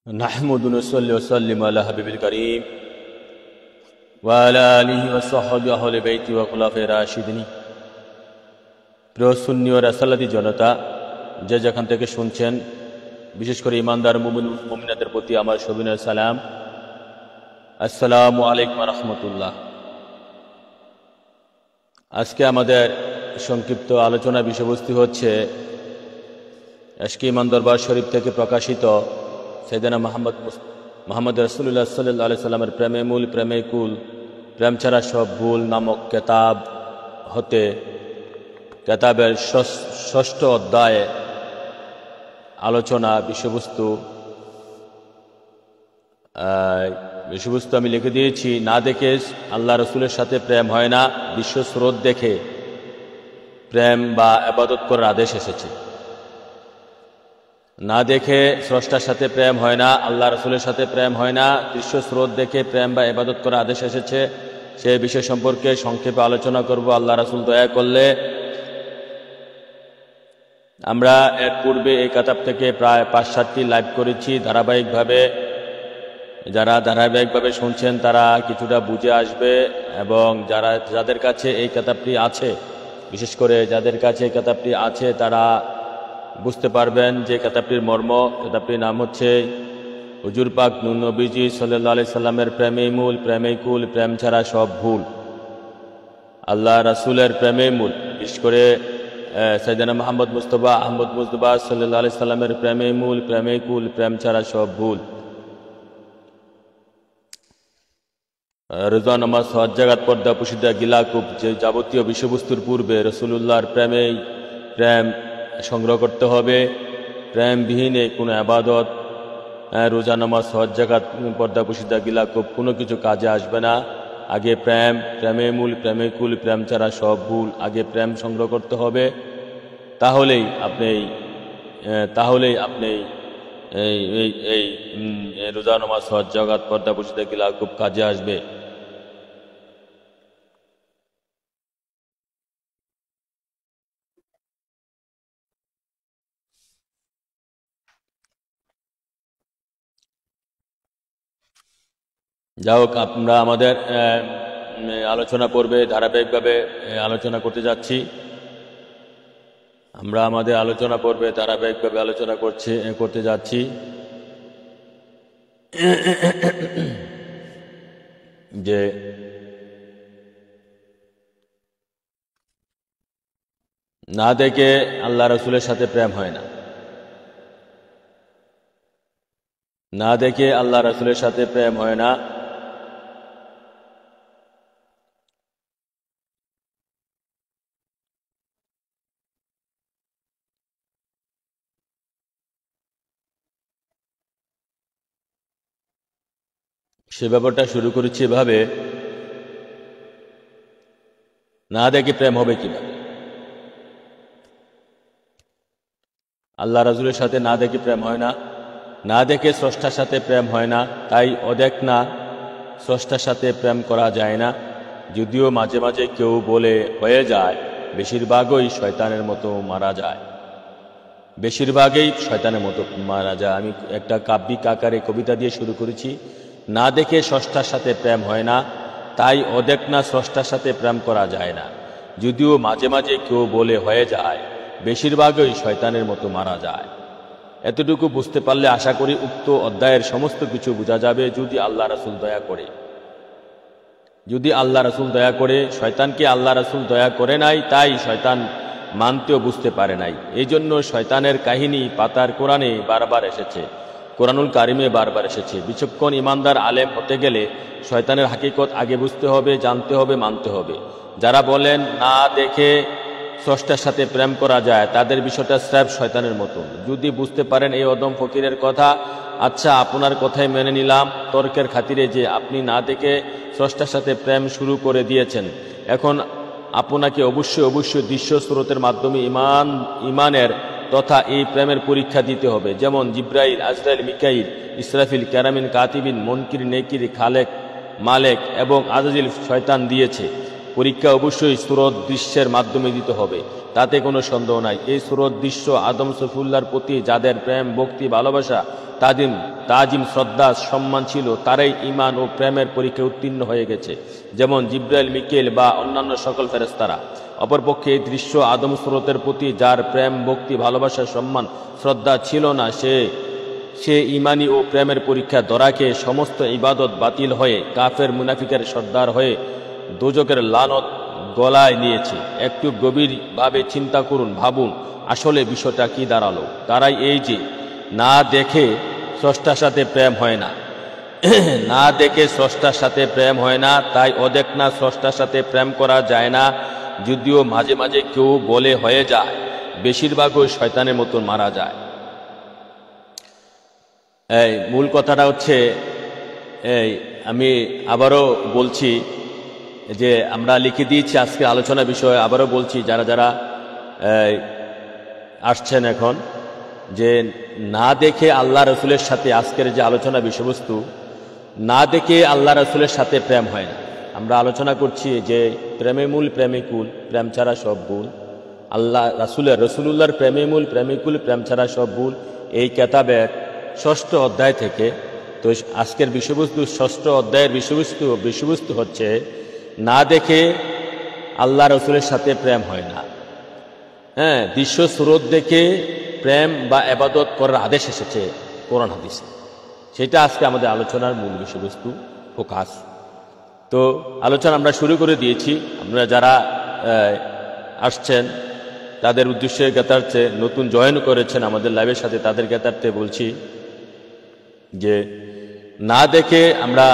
نحمد ونصلي وسلم على حبيب الكريم وعلى آله وصحبه أهل بيته وخلفائه الراشدين। প্রিয় সুন্নি ও রাসালাতি জনতা, যে যেখান থেকে শুনছেন, বিশেষ করে ইমানদার মুমিনাদের প্রতি আমার সবিনয় সালাম। আসসালামু আলাইকুম ওয়া রাহমাতুল্লাহ। আজকে আমাদের সংক্ষিপ্ত আলোচনা বিষয়বস্তু হচ্ছে আজকে ইমান দরবার শরীফ থেকে প্রকাশিত সাইয়েদনা মুহাম্মদ রাসূলুল্লাহ সাল্লাল্লাহু আলাইহি সাল্লামের প্রেমে মূল প্রেমে কুল প্রেম ছাড়া সব ভুল নামক কিতাব হতে কিতাবের ষষ্ঠ অধ্যায়ে আলোচনা বিষয়বস্তু আমি লিখে দিয়েছি। না দেখে আল্লাহ রসুলের সাথে প্রেম হয় না, বিশ্ব স্রোত দেখে প্রেম বা ইবাদত করার আদেশ এসেছে। না দেখে স্রষ্টার সাথে প্রেম হয় না, আল্লাহ রসুলের সাথে প্রেম হয় না, বিশ্ব স্রোত দেখে প্রেম বা ইবাদত করার আদেশ এসেছে। সেই বিষয় সম্পর্কে সংক্ষেপে আলোচনা করব আল্লাহ রসুল দয়া করলে। আমরা এর পূর্বে এই কিতাব থেকে প্রায় ৫-৭টি লাইভ করেছি ধারাবাহিকভাবে। যারা ধারাবাহিকভাবে শুনছেন তারা কিছুটা বুঝে আসবে, এবং যাদের কাছে এই কিতাবটি আছে, বিশেষ করে যাদের কাছে এই কিতাবটি আছে তারা বুঝতে পারবেন যে কিতাবটির মর্ম। কিতাবটির নাম হচ্ছে হুজুর পাক নূর নবীজি সাল্লাল্লাহু আলাইহি সাল্লামের প্রেমেই মূল প্রেমেই কুল প্রেম ছাড়া সব ভুল। আল্লাহ রাসূলের প্রেমেই মূল, বিশেষ করে সাইয়েদনা মুহাম্মদ মুস্তাফা আহমদ মুজতবা সাল্লাল্লাহু আলাইহি সাল্লামের প্রেমেই মূল প্রেমেই কুল প্রেম ছাড়া সব ভুল। রোজা নামাজ, হজ, জাকাত, পর্দা, পুশিদা, গিলাকুব, যে যাবতীয় বিষয়বস্তুর পূর্বে রসুলুল্লাহর প্রেম সংগ্রহ করতে হবে। প্রেমবিহীনে কোনো আবাদত, রোজা নামাজ, হজ, জাকাত, পর্দা, পুশিদা, গিলাকুব কোনো কিছু কাজে আসবে না। আগে প্রেমে মূল প্রেমে কুল প্রেম ছাড়া সব ভুল। আগে প্রেম সংগ্রহ করতে হবে, তাহলেই আপনি এই রোজা নামাজ, হজ, জাকাত, পর্দা, পুশিদা, গিলাকুব কাজে আসবে। যাই হোক, আমরা আমাদের আলোচনা পর্বে ধারাবাহিকভাবে আলোচনা করতে যাচ্ছি। করতে যাচ্ছি যে না দেখে আল্লাহ রসুলের সাথে প্রেম হয় না। না দেখে আল্লাহ রসুলের সাথে প্রেম হয় না। সে ব্যাপারটা শুরু করেছি এভাবে, না দেখে প্রেম হবে কিভাবে? আল্লাহ রাসূলের সাথে না দেখে প্রেম হয় না, না দেখে স্রষ্টার সাথে প্রেম হয় না। তাই অদেখ না স্রষ্টার সাথে প্রেম করা যায় না। যদিও মাঝে মাঝে কেউ বলে হয়ে যায়, বেশিরভাগই শয়তানের মতো মারা যায়। আমি একটা কাব্যিক আকারে কবিতা দিয়ে শুরু করেছি। না দেখে স্রষ্টার সাথে প্রেম হয় না, তাই অদেখ না স্রষ্টার সাথে প্রেম করা যায় না। যদিও মাঝে মাঝে কেউ বলে হয়ে যায়, বেশিরভাগই শয়তানের মতো মারা যায়। এতটুকু বুঝতে পারলে আশা করি উক্ত অধ্যায়ের সমস্ত কিছু বোঝা যাবে, যদি আল্লাহ রাসূল দয়া করে। শয়তানকে আল্লাহ রাসূল দয়া করে নাই, তাই শয়তান মানতেও বুঝতে পারে নাই। এই জন্য শয়তানের কাহিনী পাতার কোরআনে বারবার এসেছে, কোরআনুল কারিমে বারবার এসেছে। বিচক্ষণ ইমানদার আলেম হতে গেলে শয়তানের হাকিকত আগে বুঝতে হবে, জানতে হবে, মানতে হবে। যারা বলেন না দেখে স্রষ্টার সাথে প্রেম করা যায়, তাদের বিষয়টা স্রেফ শয়তানের মতো। যদি বুঝতে পারেন এই অদম ফকিরের কথা, আচ্ছা আপনার কথাই মেনে নিলাম তর্কের খাতিরে যে আপনি না দেখে স্রষ্টার সাথে প্রেম শুরু করে দিয়েছেন। এখন আপনাকে অবশ্যই দৃশ্য স্রোতের মাধ্যমে ইমানের তথা এই প্রেমের পরীক্ষা দিতে হবে। যেমন জিব্রাইল, আজরাইল, মিকাইল, ইসরাফিল, কেরামিন, কাতিবিন, মুনকির, নেকির, খালেক, মালেক এবং আজাজিল শয়তান দিয়েছে। পরীক্ষা অবশ্যই সুরত দৃশ্যের মাধ্যমে দিতে হবে, তাতে কোনো সন্দেহ নাই। এই সুরত দৃশ্য আদম সফিউল্লাহর প্রতি যাদের প্রেম, ভক্তি, ভালোবাসা তাজিম তাজিম শ্রদ্ধা সম্মান ছিল, তারাই ঈমান ও প্রেমের পরীক্ষায় উত্তীর্ণ হয়ে গেছে, যেমন জিব্রাইল, মিকাইল বা অন্যান্য সকল ফেরেশতারা। অপরপক্ষে এই দৃশ্য আদম স্রোতের প্রতি যার প্রেম, ভক্তি, ভালোবাসা, সম্মান, শ্রদ্ধা ছিল না, সে ঈমানি ও প্রেমের পরীক্ষা ধরাকে সমস্ত ইবাদত বাতিল হয়ে কাফের মুনাফিকের সর্দার হয়ে দোজকের লানত গলায় নিয়েছে। একটু গভীরভাবে চিন্তা করুন, ভাবুন আসলে বিষয়টা কি দাঁড়ালো। তারাই এই যে না দেখে স্রষ্টার সাথে প্রেম হয় না, না দেখে স্রষ্টার সাথে প্রেম হয় না, তাই অদেখ না স্রষ্টার সাথে প্রেম করা যায় না। যদিও মাঝে মাঝে কেউ বলে হয়ে যায়, বেশিরভাগই শয়তানের মতন মারা যায়। এই মূল কথাটা হচ্ছে, আমি আবারও বলছি যে আমরা লিখে দিয়েছি আজকে আলোচনা বিষয়ে, আবারও বলছি যারা যারা আসছেন এখন, যে না দেখে আল্লাহ রসুলের সাথে, আজকের যে আলোচনা বিষয়বস্তু, না দেখে আল্লাহ রসুলের সাথে প্রেম হয় না। আমরা আলোচনা করছি যে প্রেমে মূল প্রেমিকুল, প্রেম ছাড়া সব ভুল। আল্লাহ রসুলুল্লাহর প্রেমে মূল প্রেমিকুল, প্রেম ছাড়া সব ভুল, এই কেতাবের 6ষ্ঠ অধ্যায় থেকে। তো আজকের বিষয়বস্তু 6ষ্ঠ অধ্যায়ের বিষয়বস্তু হচ্ছে না দেখে আল্লাহ রসুলের সাথে প্রেম হয় না। দৃশ্য স্রোত দেখে প্রেম বা ইবাদত করার আদেশ এসেছে কোরআন হাদিসে, সেটা আজকে আমাদের আলোচনার মূল বিষয়বস্তু, ফোকাস। তো আলোচনা আমরা শুরু করে দিয়েছি। আপনারা যারা আসছেন তাদের উদ্দেশ্যে জ্ঞাতার্থে, নতুন জয়েন করেছেন আমাদের লাইভের সাথে, তাদের জ্ঞাতার্থে বলছি যে না দেখে আমরা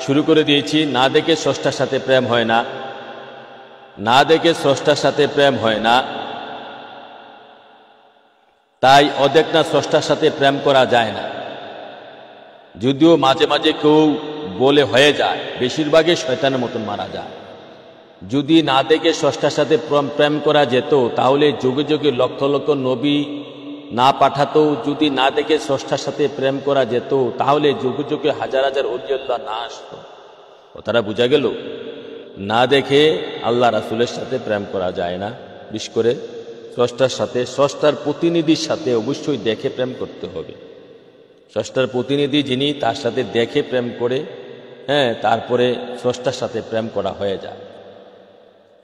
শুরু করে দিয়েছি, না দেখে স্রষ্টার সাথে প্রেম হয় না, না দেখে স্রষ্টার সাথে প্রেম হয় না, তাই অদেখ না স্রষ্টার সাথে প্রেম করা যায় না। যদিও মাঝে মাঝে কেউ বলে হয়ে যায়, বেশিরভাগই শয়তানের মতন মারা যায়। যদি না দেখে স্রষ্টার সাথে প্রেম করা যেত, তাহলে যুগে যুগে লক্ষ লক্ষ নবী না পাঠাতো। যদি না দেখে স্রষ্টার সাথে প্রেম করা যেত, তাহলে যুগে যুগে হাজার হাজার ওলিউল্লাহ না আসতো। কথাটা বোঝা গেল? না দেখে আল্লাহ রাসূলের সাথে প্রেম করা যায় না। বিশেষ করে স্রষ্টার সাথে, স্রষ্টার প্রতিনিধির সাথে অবশ্যই দেখে প্রেম করতে হবে। স্রষ্টার প্রতিনিধি যিনি, তার সাথে দেখে প্রেম করে তারপরে স্রষ্টার সাথে প্রেম করা হয়ে যায়।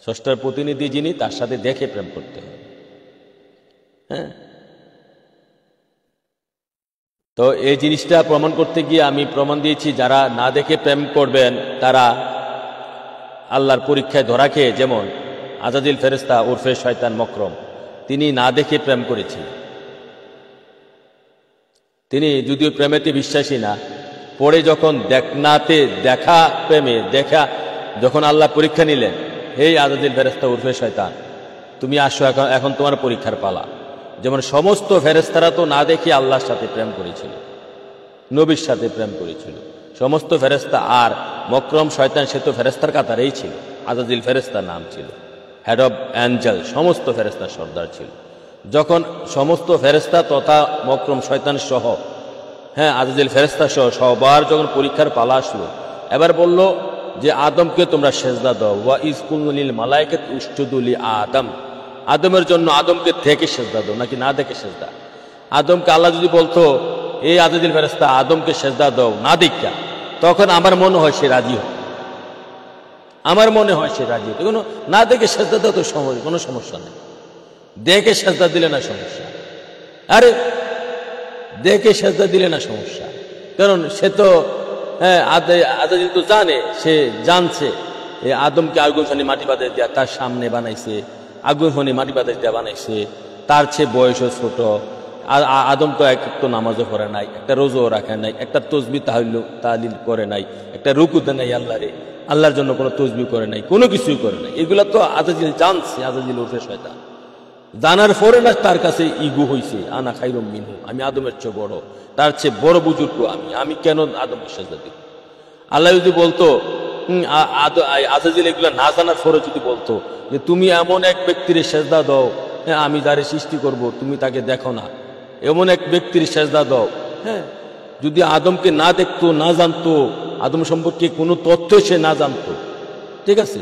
স্রষ্টার প্রতিনিধি যিনি, তার সাথে দেখে প্রেম করতে হবে। তো এই জিনিসটা প্রমাণ করতে গিয়ে আমি প্রমাণ দিয়েছি, যারা না দেখে প্রেম করবেন তারা আল্লাহর পরীক্ষায় ধরা খেয়ে, যেমন আজাজিল ফেরেশতা উরফে শয়তান মকরম, তিনি না দেখে প্রেম করেছিলেন। তিনি যদিও প্রেমেতে বিশ্বাসী না, পরে যখন যখন আল্লাহ পরীক্ষা নিলেন, এই আজাজিল ফেরেশতা উরফে শয়তান, তুমি আসো, এখন তোমার পরীক্ষার পালা। যেমন সমস্ত ফেরেশতারা তো না দেখে আল্লাহর সাথে প্রেম করেছিল, নবীর সাথে প্রেম করেছিল সমস্ত ফেরেশতা। আর মকরম শয়তান, সে তো ফেরেশতার কাতারেই ছিল, আজাজিল ফেরেশতার নাম ছিল, হেড অব অ্যাঞ্জেল, সমস্ত ফেরেশতার সর্দার ছিল। যখন সমস্ত ফেরেশতা তথা মকরম শয়তান সহ, আজাজিল ফেরেশতা সহ সবার যখন পরীক্ষার পালা আসলো, এবার বলল যে আদমকে তোমরা সেজদা দাও। ওয়া ইজ কুলনা লিল মালায়েকাতি উসজুদু লি আদম, আদমের জন্য আদমকে দেখে সেজদা দাও, নাকি না দেখে সেজদা। আদমকে আল্লাহ যদি বলতো এই আজাজিল ফেরেশতা আদমকে সেজদা দাও না দেখা, তখন আমার মনে হয় সে রাজি হয়, আমার মনে হয় সে রাজি হতো। কোনো না দেখে সেজদা দাও তো কোনো সমস্যা নেই, দেখে সেজদা দিলে না সমস্যা। আরে দেখে সেজদা দিলে না সমস্যা, কারণ সে তো আজাজিল তো জানে, সে জানছে এই আদমকে আগুন ফানি মাটি বাঁধে দেওয়া তার সামনে বানাইছে, আগুন ফানি মাটি বাঁধে দেওয়া বানাইছে, তার চেয়ে বয়সও ছোট। আদম তো এক নামাজও করে নাই, একটা রোজাও রাখে নাই, একটা তসবিহ তাহলিল করে নাই, একটা রুকু দেয় নাই আল্লাহর জন্য কোনো তসবিহ করে নাই, কোনো কিছুই করে নাই। এগুলো তো আজাজিল জানছে, আজাজিল উঠে শয়তান জানার পরে না তার কাছে ইগো হইছে, আনা খাইরুম মিনহু, আমি আদমের চেয়ে বড়, তার চেয়ে বড় বুজুর্গ আমি কেন আদমকে সেজদা দিব। আল্লাহ যদি বলতো, আজাজিল এগুলা না জানার পরে যদি বলতো যে তুমি এমন এক ব্যক্তির সেজদা দাও, আমি যারে সৃষ্টি করব তুমি তাকে দেখো না, এমন এক ব্যক্তির সেজদা দাও। যদি আদমকে না দেখতো, না জানতো, আদম সম্পর্কে কোনো তথ্য সে না জানতো, ঠিক আছে,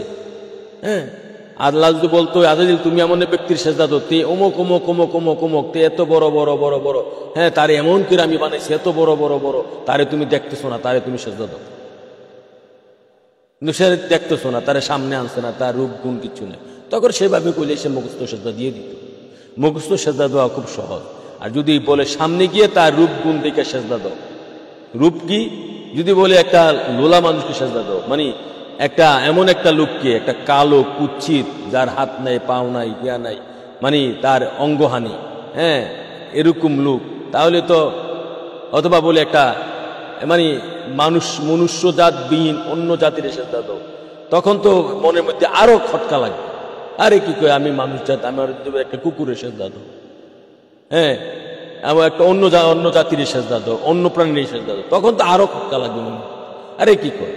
আল্লাহ যদি বলতো আজাজিল তুমি এমন এক ব্যক্তির সেজদা দাও, তে অমুক অমুক অমুক অমুক অমুক, তে এত বড় বড় বড় বড়, হ্যাঁ তারে এমন করে আমি বানাইছি এত বড় বড় বড়, তারে তুমি দেখতেছো না, তারে তুমি সেজদা দাও। কিন্তু সে দেখতেছো না, তারে সামনে আনছে না, তার রূপ গুণ কিচ্ছু নেই। তখন সেভাবে কইলে সে মুখস্থ সেজদা দিয়ে দিত। মুখস্থ সেজদা দেওয়া খুব সহজ। আর যদি বলে সামনে গিয়ে তার রূপ গুণ দেখে সেজদা দাও, রূপ কি, যদি বলে একটা লোলা মানুষকে সেজদা দাও, মানে একটা এমন একটা লোককে, একটা কালো কুচ্ছিত, যার হাত নাই পাও নাই ইয়া নাই, মানে তার অঙ্গহানি, হ্যাঁ এরকম লোক, তাহলে তো, অথবা বলে একটা মানে মনুষ্য জাত বিহীন অন্য জাতির সেজদা দাও, তখন তো মনের মধ্যে আরো খটকা লাগবে। আরে কি কয়, আমি মানুষ জাত, আমার একটা কুকুরের সেজদা দাও, হ্যাঁ আমার একটা অন্য জাতির সেজদা দাও, অন্য প্রাণীর সেজদা দাও, তখন তো আরো খটকা লাগবে মনে। আরে কি কয়,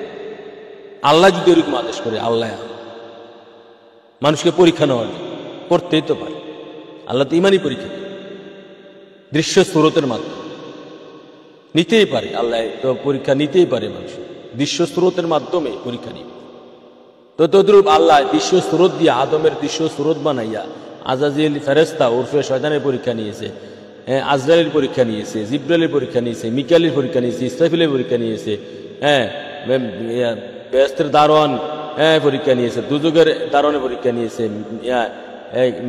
আল্লাহ যদি এরকম আদেশ করে, আল্লাহ মানুষকে পরীক্ষা নেওয়ার জন্য করতেই তো পারে। আল্লাহ তো ইমানই পরীক্ষা দেয়, দৃশ্য স্রোতের মাধ্যমে নিতেই পারে। আল্লাহ তো পরীক্ষা নিতেই পারে, মানুষ দৃশ্য স্রোতের মাধ্যমে পরীক্ষা নিবে। তো তদ্রূপ আল্লাহ দৃশ্য স্রোত দিয়ে, আদমের দৃশ্য স্রোত বানাইয়া আজাজিল ফেরেস্তা ওরফে শয়তানের পরীক্ষা নিয়েছে, আজরাইলের পরীক্ষা নিয়েছে, জিব্রাইলের পরীক্ষা নিয়েছে, মিকাইলের পরীক্ষা নিয়েছে, ইসরাফিলের পরীক্ষা নিয়েছে, হ্যাঁ বেহেশতের দারোয়ান পরীক্ষা নিয়েছে, দুজুগের দারোয়ানের পরীক্ষা নিয়েছে,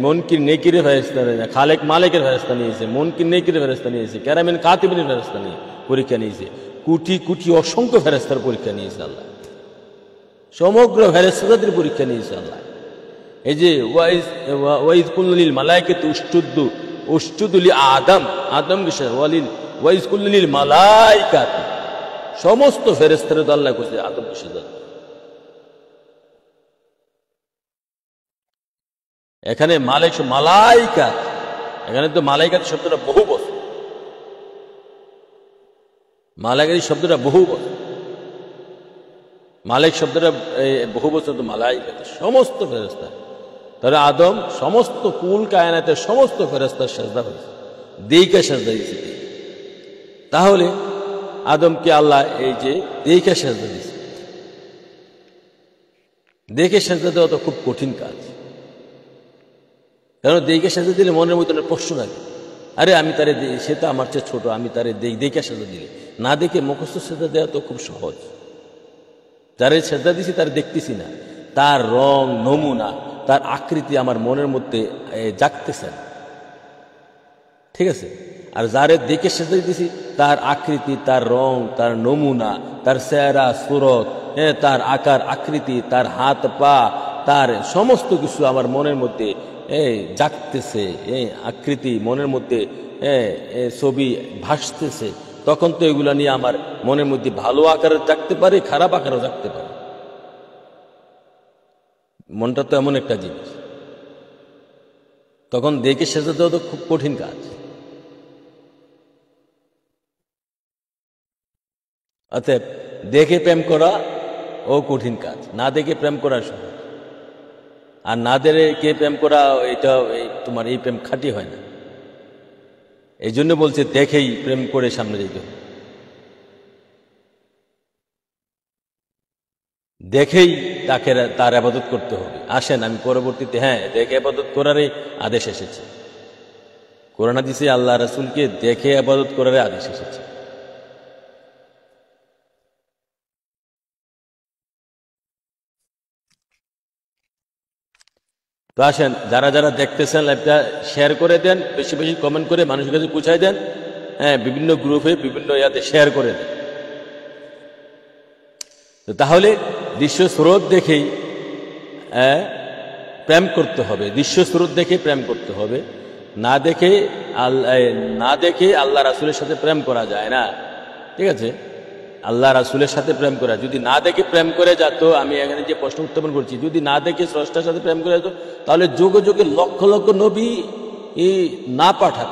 মনকির নেকির ফেরেশতা, খালেক মালেকের ফেরেশতা নিয়েছে, মনকির নেকির ফেরেশতা নিয়েছে, কেরামিন কাতিবিনের ফেরেশতা নিয়ে পরীক্ষা নিয়েছে, কোটি কোটি অসংখ্য ফেরেশতার পরীক্ষা নিয়েছে আল্লাহ, সমগ্র ফেরেশতাদের পরীক্ষা নিয়েছে আল্লাহ। এই যে ওয়াইজ কুল্লিল মালাইকাতু উসজুদু লি আদম, আদম কে ওয়াইজ কুল্লিল মালাইকাতু, সমস্ত ফেরেশতারা তো আল্লাহ কইছে আদম কে সেজদা। এখানে মালাইকা, এখানে তো মালাইকাত শব্দটা বহু বছর, মালাইকাত শব্দটা বহু বছর, মালিক শব্দটা বহু বছর, তো মালাইকাত সমস্ত ফেরেশতা। তাহলে আদম সমস্ত কুল কায়নাতের সমস্ত ফেরেশতার সেজদা হয়েছে, দেইকা সেজদা দিয়েছে। তাহলে আদমকে আল্লাহ এই যে দেইকা সেজদা দিয়েছে, দেখে সেজদা দেওয়া তো খুব কঠিন কাজ। কারণ দেখে সেজদা দিলে মনের মধ্যে প্রশ্ন লাগে, আরে আমি তারে, সে তো আমার চেয়ে ছোট, আমি তারে দেখে সেজদা দিলে, না দেখে মুখস্থ সেজদা দেওয়া তো খুব সহজ। যারে সেজদা দিছি তার দেখতেছি না, তার রং নমুনা, তার আকৃতি আমার মনের মধ্যে জাগতেছে না, ঠিক আছে। আর যারে দেখে সেজদা দিছি তার আকৃতি, তার রং, তার নমুনা, তার চেহারা সুরত, তার আকার আকৃতি, তার হাত পা, তার সমস্ত কিছু আমার মনের মধ্যে জাগতেছে, আকৃতি মনের মধ্যে ছবি ভাসতেছে, তখন তো এগুলা নিয়ে আমার মনের মধ্যে ভালো আকারে জাগতে পারে, খারাপ আকারেও জাগতে পারে। মনটা তো এমন একটা জিনিস, তখন দেখে সেজদা দেওয়া তো খুব কঠিন কাজ। অতএব দেখে প্রেম করা ও কঠিন কাজ, না দেখে প্রেম করা সহজ। আর না দেখে প্রেম করা, এটা তোমার এই প্রেম খাঁটি হয় না। এই জন্য বলছে দেখেই প্রেম করে সামনে যেতে, দেখেই তার আবাদত করতে হবে। আসেন আমি পরবর্তীতে দেখে আবাদত করারই আদেশ এসেছে, কোরআন হাদিসে আল্লাহ রাসূলকে দেখে আবাদত করার আদেশ এসেছে। তো আসেন, যারা যারা দেখতেছেন লাইভটা শেয়ার করে দেন, বেশি বেশি কমেন্ট করে মানুষের কাছে পৌঁছায় দেন, বিভিন্ন গ্রুপে বিভিন্ন ইয়াতে শেয়ার করে দেন। তো তাহলে দৃশ্য স্রোত দেখেই প্রেম করতে হবে, দৃশ্য স্রোত দেখে প্রেম করতে হবে, না দেখে আল্লাহ রাসূলের সাথে প্রেম করা যায় না, ঠিক আছে। আল্লাহ রাসূলের সাথে প্রেম করা, যদি না দেখে প্রেম করে যেত, আমি এখানে যে প্রশ্ন উত্থাপন করছি, যদি না দেখে স্রষ্টার সাথে প্রেম করে যেত, তাহলে যুগে যুগে লক্ষ লক্ষ নবী না পাঠাত,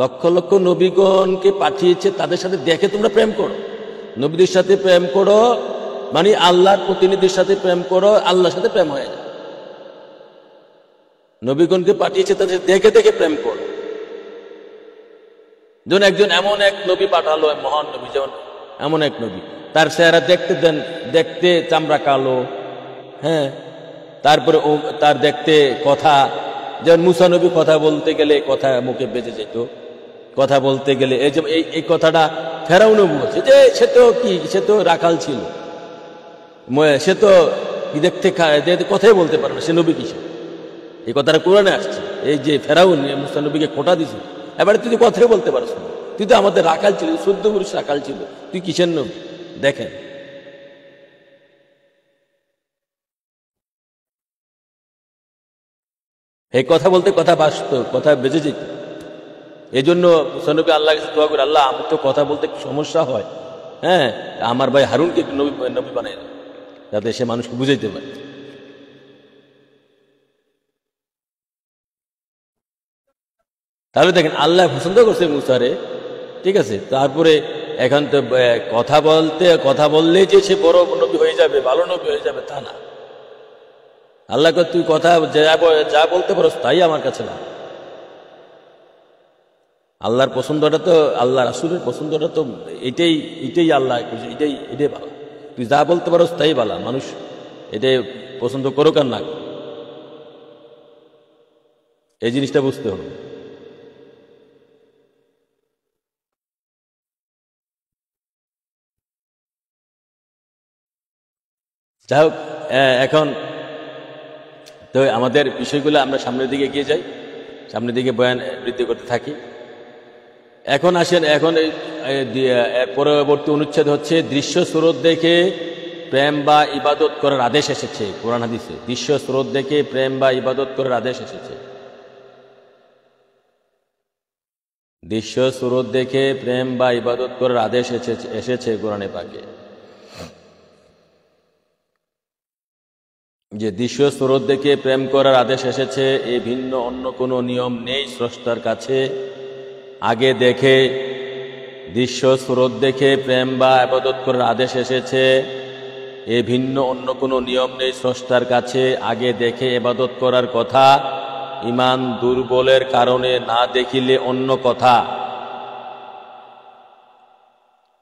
লক্ষ লক্ষ নবীগণকে পাঠিয়েছে, তাদের সাথে দেখে তোমরা প্রেম করো। নবীদের সাথে প্রেম করো মানে আল্লাহর প্রতিনিধির সাথে প্রেম করো, আল্লাহর সাথে প্রেম হয়ে যায়। নবীগণকে পাঠিয়েছে, তাদের দেখে দেখে প্রেম করো। যেমন একজন এমন এক নবী পাঠালো, মহান নবী, যেমন এমন এক নবী, তার চেহারা দেখতে চামড়া কালো, তারপরে তার দেখতে কথা, যেমন মুসা নবী কথা বলতে গেলে কথা মুখে বেঁচে যেত, কথা বলতে গেলে এই যে এই কথাটা ফেরাউনও বলছে যে সে তো রাখাল ছিল, সে তো দেখতে কথাই বলতে পারে না, সে নবী কিসে? এই কথাটা কোরআনে আসছে। এই যে ফেরাউন মুসা নবীকে খোঁটা দিছে, এবারে তুই কথাই বলতে পারছ না, তুই তো আমাদের রাখাল ছিল, 14 পুরুষ রাখাল ছিল, তুই কিসের নবী? দেখেন এই কথা বলতে কথা বাসত, কথা বেঁচে যেত। এই জন্য মুসা নবী আল্লাহ কাছে দোয়া করে, আল্লাহ আমার তো কথা বলতে সমস্যা হয়, হ্যাঁ আমার ভাই হারুনকে একটু নবী বানাই দাও, যাতে সে মানুষকে বুঝাইতে পারে। তাহলে দেখেন আল্লাহ পছন্দ করছে মুসারে, ঠিক আছে। তারপরে এখন তো কথা বললেই যে সে বড় নবী হয়ে যাবে, ভালো নবী হয়ে যাবে তা না। আল্লাহকে তুই কথা যা বলতে পারো তাই আমার কাছে না। আল্লাহর পছন্দটা তো, আল্লাহ রাসূলের পছন্দটা তো এটাই আল্লাহ, এটাই ভালো। তুই যা বলতে পারো তাই ভালো, মানুষ এটাই পছন্দ করুক আর না করুক, এই জিনিসটা বুঝতে হবে। যাই হোক, এখন তো আমাদের বিষয়গুলো আমরা সামনের দিকে এগিয়ে যাই, সামনের দিকে বয়ান বৃদ্ধি করতে থাকি। এখন আসেন, এখন এর পরবর্তী অনুচ্ছেদ হচ্ছে দৃশ্য স্রোত দেখে প্রেম বা ইবাদত করার আদেশ এসেছে কোরআন হাদিসে। দৃশ্য স্রোত দেখে প্রেম বা ইবাদত করার আদেশ এসেছে। দৃশ্য স্রোত দেখে প্রেম বা ইবাদত করার আদেশ এসেছে কোরআনে পাকে। যে দৃশ্য স্রোত দেখে প্রেম করার আদেশ এসেছে, এ ভিন্ন অন্য কোনো নিয়ম নেই স্রষ্টার কাছে। আগে দেখে দৃশ্য স্রোত দেখে প্রেম বা ইবাদত করার আদেশ এসেছে, এ ভিন্ন অন্য কোনো নিয়ম নেই স্রষ্টার কাছে। আগে দেখে ইবাদত করার কথা, ঈমান দুর্বলের কারণে না দেখিলে অন্য কথা।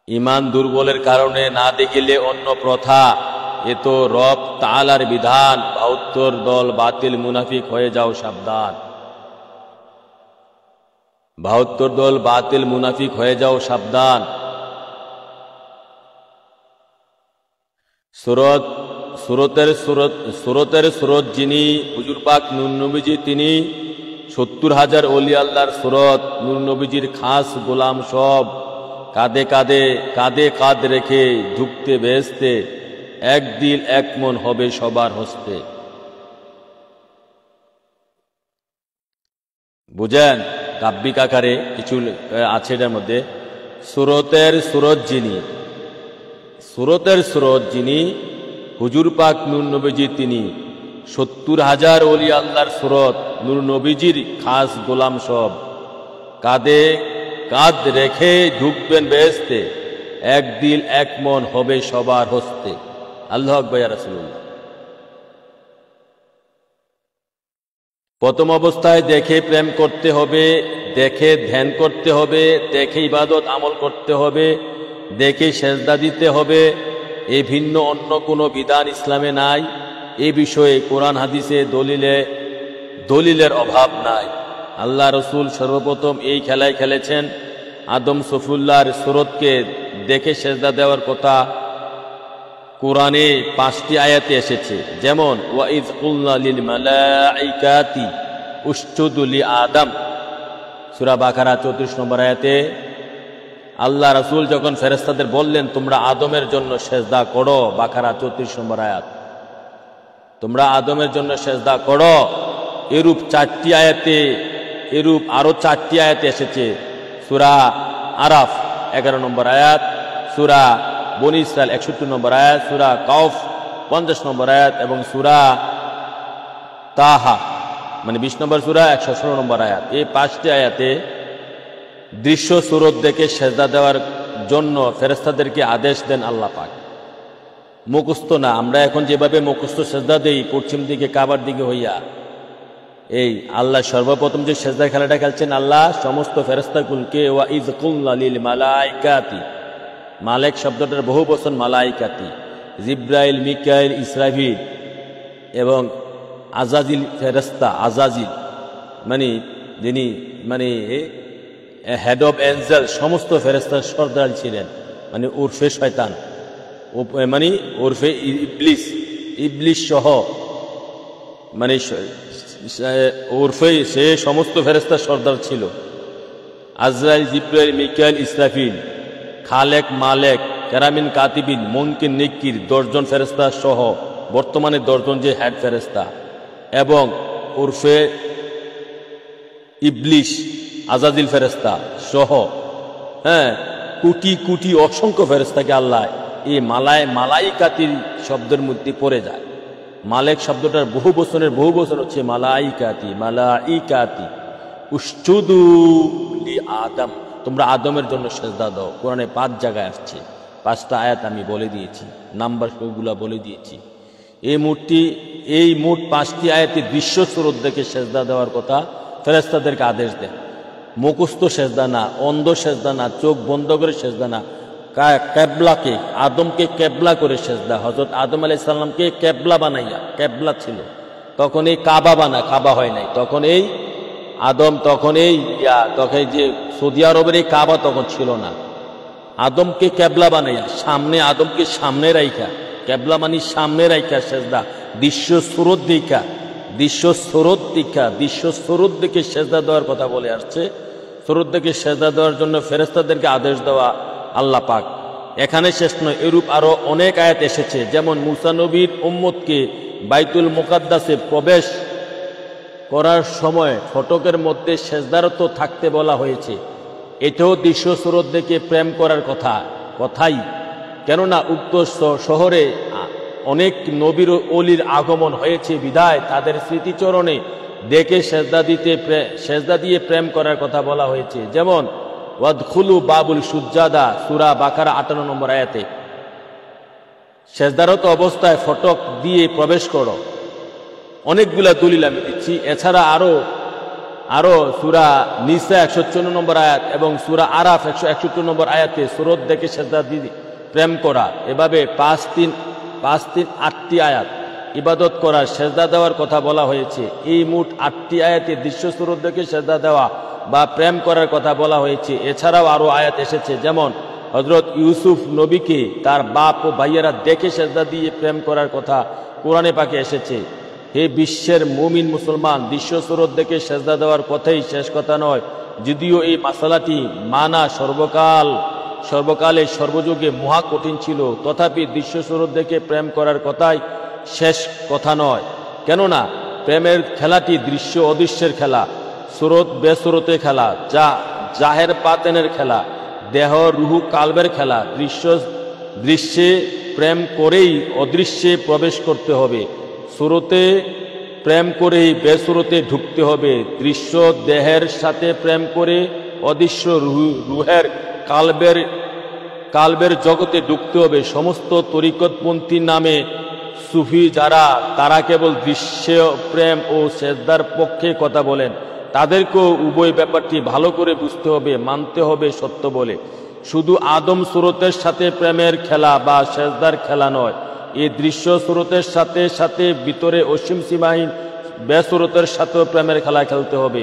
ঈমান দুর্বলের কারণে না দেখিলে অন্য প্রথা। এ তো রব তাআলার বিধান, ৭২ দল বাতিল মুনাফিক হয়ে যাও সাবধান। ৭২ দল বাতিল মুনাফিক হয়ে যাও সাবধান। সুরতের সুরত যিনি, হুজুর পাক নূর নবীজি তিনি। ৭০,০০০ ওলি আল্লাহর সুরত, নূর নবীজির খাস গোলাম সব। কাঁধে কাঁধ রেখে ঢুকতে বেহেশতে, এক দিল এক মন হবে সবার হস্তে। বুঝেন, কাব্যিক আকারে কিছু আছে এটার মধ্যে। সুরতের সুরত যিনি, হুজুর পাক নূর নবীজি তিনি। ৭০,০০০ ওলি আল্লাহর সুরত, নূর নবীজির খাস গোলাম সব। কাঁধে কাঁধ রেখে ঢুকবেন বেহেশতে, এক দিল এক মন হবে সবার হস্তে। আল্লাহু আকবার ইয়া রাসূলুল্লাহ। প্রথম অবস্থায় দেখে প্রেম করতে হবে, দেখে ধ্যান করতে হবে, দেখে ইবাদত আমল করতে হবে, দেখে সেজদা দিতে হবে। এ ভিন্ন অন্য কোনো বিধান ইসলামে নাই। এ বিষয়ে কোরআন হাদিসে দলিলের অভাব নাই। আল্লাহ রসুল সর্বপ্রথম এই খেলায় খেলেছেন। আদম সফুল্লাহর সুরতকে দেখে সেজদা দেওয়ার কথা কোরআনে 5টি আয়াতে এসেছে। যেমন ওয়াইজ কুলনা লিল মালাইকাতি উসজুদু লি আদম, সূরা বাকারা 34 নম্বর আয়াতে আল্লাহ রাসূল যখন ফেরেশতাদের বললেন তোমরা আদমের জন্য সেজদা করো, বাকারা 34 নম্বর আয়াত, তোমরা আদমের জন্য সেজদা করো। এরূপ 4টি আয়াতে, এরূপ আরো 4টি আয়াতে এসেছে। সূরা আরাফ 11 নম্বর আয়াত, সূরা বনী ইসরাইল 61 নম্বর আয়াত, সূরা কাউফ 50 নম্বর আয়াত এবং সূরা তাহা মানে 20 নম্বর সূরা 116 নম্বর আয়াত। এই 5টি আয়াতে দৃশ্য সুরত দেখে সেজদা দেওয়ার জন্য ফেরেশতাদেরকে আদেশ দেন আল্লাহ পাক। মুখস্থ না, আমরা এখন যেভাবে মুখস্থ সেজদা দেই পশ্চিম দিকে কাবার দিকে হইয়া, এই আল্লাহ সর্বপ্রথম যে সেজদা খেলাটা খেলছেন, আল্লাহ সমস্ত ফেরেশতাকুলকে ওয়াইজ কুলনা লিল মালাইকাতি, মালাইক শব্দটার বহু বচন মালাইকাতি, জিব্রাইল, মিকাইল, ইসরাফিল এবং আজাজিল ফেরেস্তা, আজাজিল মানে যিনি মানে হেড অফ এঞ্জেল, সমস্ত ফেরেস্তার সর্দার ছিলেন, মানে উর্ফে শয়তান, মানে উর্ফে ইবলিস, ইবলিস সহ মানে উর্ফে সে সমস্ত ফেরেস্তার সর্দার ছিল। আজরাইল, জিব্রাইল, মিকাইল, ইসরাফিল, খালেক, মালেক, কেরামিন, কাতিবিন, মুনকির, নিকির 10 জন ফেরেস্তা সহ বর্তমানে 10 জন যে হেড ফেরেস্তা, এবং উর্ফে ইবলিস আজাজিল ফেরেস্তা সহ কোটি কোটি অসংখ্য ফেরেস্তাকে আল্লাহ এই মালাইকাতির শব্দের মধ্যে পড়ে যায়। মালেক শব্দটার বহু বচন হচ্ছে মালাইকাতি, মালাইকাতি। উসজুদু লি আদম, তোমরা আদমের জন্য সেজদা দাও। কোরআনে 5 জায়গায় আসছে, 5টা আয়াত আমি বলে দিয়েছি, নাম্বার সবগুলা বলে দিয়েছি। এই মোট 5টি আয়াতে দৃশ্য স্বরূপ দেখে সেজদা দেওয়ার কথা ফেরেশতাদেরকে আদেশ দেন। মুখস্থ সেজদা না, অন্ধ সেজদা না, চোখ বন্ধ করে সেজদা না, কেবলাকে, আদমকে কেবলা করে সেজদা। হযরত আদম আলাইহিস সালামকে কেবলা বানাইয়া, কেবলা ছিল তখন, এই কাবা কাবা হয় নাই তখন, এই আদম তখন তখন যে সৌদি আরবের এই কাবা তখন ছিল না। আদমকে কেবলা বানাইয়া সামনে, আদমকে সামনে রাইখা, কেবলা মানে সামনে রাইখা সেজদা, দৃশ্য স্রোত দেখা, দৃশ্য স্রোত দেখে সেজদা দেওয়ার কথা বলে আসছে। স্রোত দেখে সেজদা দেওয়ার জন্য ফেরেশতাদেরকে আদেশ দেওয়া আল্লাহ পাক। এখানে শেষ নয়, এরূপ আরো অনেক আয়াত এসেছে। যেমন মুসা নবীর উম্মতকে বাইতুল মুকাদ্দাসে প্রবেশ করার সময় ফটকের মধ্যে সেজদারত থাকতে বলা হয়েছে। এটাও দৃশ্য স্রোত দেখে প্রেম করার কথাই, কেননা উক্ত শহরে অনেক নবীর অলির আগমন হয়েছে বিধায় তাদের স্মৃতিচরণে দেখে সেজদা দিয়ে প্রেম করার কথা বলা হয়েছে। যেমন ওয়াদখুলু বাবুল সুজ্জাদা, সূরা বাকারা 58 নম্বর আয়াতে সেজদারত অবস্থায় ফটক দিয়ে প্রবেশ করো। অনেকগুলা দলিল আমি দিচ্ছি। এছাড়া আরো সূরা নিসা 154 নম্বর আয়াত এবং সূরা আরাফ 161 নম্বর আয়াতে সুরত দেখে সেজদা দিয়ে প্রেম করা, এভাবে 8টি আয়াত ইবাদত করা, সেজদা দেওয়ার কথা বলা হয়েছে। এই মোট 8টি আয়াতে দৃশ্য সুরত দেখে সেজদা দেওয়া বা প্রেম করার কথা বলা হয়েছে। এছাড়াও আরো আয়াত এসেছে, যেমন হযরত ইউসুফ নবীকে তার বাপ ও ভাইয়েরা দেখে সেজদা দিয়ে প্রেম করার কথা কোরআনে পাকে এসেছে। হে বিশ্বের মুমিন মুসলমান, দৃশ্য সুরত দেখে সেজদা দেওয়ার কথাই শেষ কথা নয়। যদিও এই মাসালাটি মানা সর্বকালে সর্বযুগে মহা কঠিন ছিল, তথাপি দৃশ্য সুরত দেখে প্রেম করার কথাই শেষ কথা নয়। কেননা প্রেমের খেলাটি দৃশ্য অদৃশ্যের খেলা, সুরত বেসুরতের খেলা, জাহের বাতেনের খেলা, দেহ রুহু কালবের খেলা। দৃশ্যে প্রেম করেই অদৃশ্যে প্রবেশ করতে হবে, সুরতে প্রেম করেই বেসুরতে ঢুকতে হবে। দৃশ্য দেহের সাথে প্রেম করে অদৃশ্য রুহের কালবের জগতে ঢুকতে হবে। সমস্ত তরিকতপন্থী নামে সুফি যারা, তারা কেবল দৃশ্য প্রেম ও সেজদার পক্ষে কথা বলেন। তাদেরকেও উভয় ব্যাপারটি ভালো করে বুঝতে হবে, মানতে হবে সত্য বলে। শুধু আদম সুরতের সাথে প্রেমের খেলা বা সেজদার খেলা নয়, এই দৃশ্য সুরতের সাথে সাথে ভিতরে অসীম সীমাহীন বেসুরতের সাথেও প্রেমের খেলা খেলতে হবে।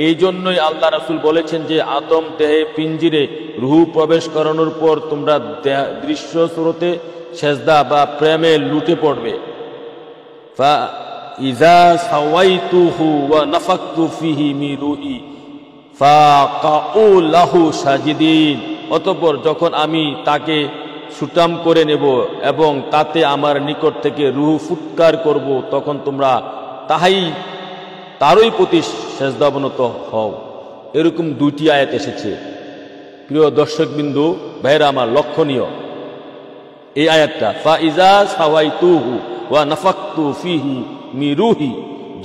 এই জন্যই আল্লাহ রাসূল বলেছেন যে আদম দেহে পিঞ্জিরে রুহু প্রবেশ করানোর পর তোমরা দৃশ্য সুরতে সেজদা বা প্রেমে লুটে পড়বে। ইজা সাওয়াইতুহু ওয়া নাফাকতু ফিহি মিন রূহি ফাকাউ লাহু সাজিদিন, অতঃপর যখন আমি তাকে সুটাম করে নেব এবং তাতে আমার নিকট থেকে রূহ ফুৎকার করব, তখন তোমরা তারই প্রতি সেজদাবনত হও। এরকম 2টি আয়াত এসেছে। প্রিয় দর্শকবিন্দু, ভাইরা আমার, লক্ষণীয় এই আয়াতটা, ফাইজা সাওয়াইতুহু ওয়া নাফাকতু ফিহি মিন রূহি,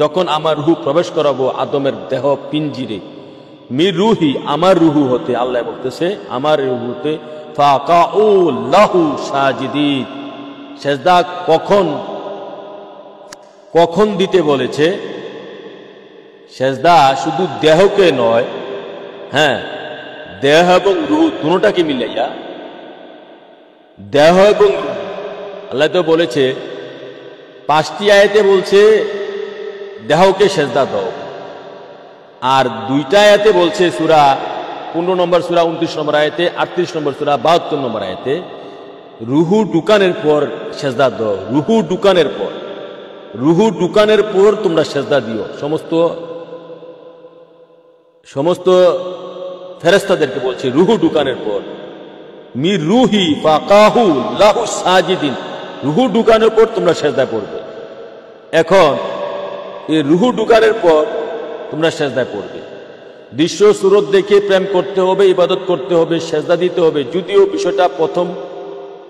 যখন আমার রূহ প্রবেশ করাবো আদমের দেহ পিঞ্জিরে, মিন রূহি, আমার রূহ হতে, আল্লাহ বলতেছে আমার রূহ হতে, ফাকাউ লাহু সাজিদিন। সেজদা কখন দিতে বলেছে? সেজদা শুধু দেহকে নয়, দেহ এবং রূহ দুটোটাকে মিলাইয়া, দেহ এবং আল্লাহ তো বলেছে 5টি আয়াতে বলছে দেহকে সেজদা দাও। আর দুইটা আয়াতে বলছে সূরা 15 নম্বর সূরা 29 নম্বর আয়াতে, 38 নম্বর সূরা 72 নম্বর আয়াতে রুহু ঢুকানোর পর সেজদা দাও। রুহু ঢুকানোর পর তোমরা সেজদা দিও। সমস্ত ফেরেশতাদেরকে বলছে রুহু ঢুকানোর পর। মির রুহি ফাকাহু লাহু সাজিদিন, রুহু ঢুকানোর পর তোমরা সেজদা করবে। এখন এই রুহু ঢুকানোর পর তোমরা সেজদা করবে। দৃশ্য সুরত দেখে প্রেম করতে হবে, ইবাদত করতে হবে, সেজদা দিতে হবে। যদিও বিষয়টা প্রথম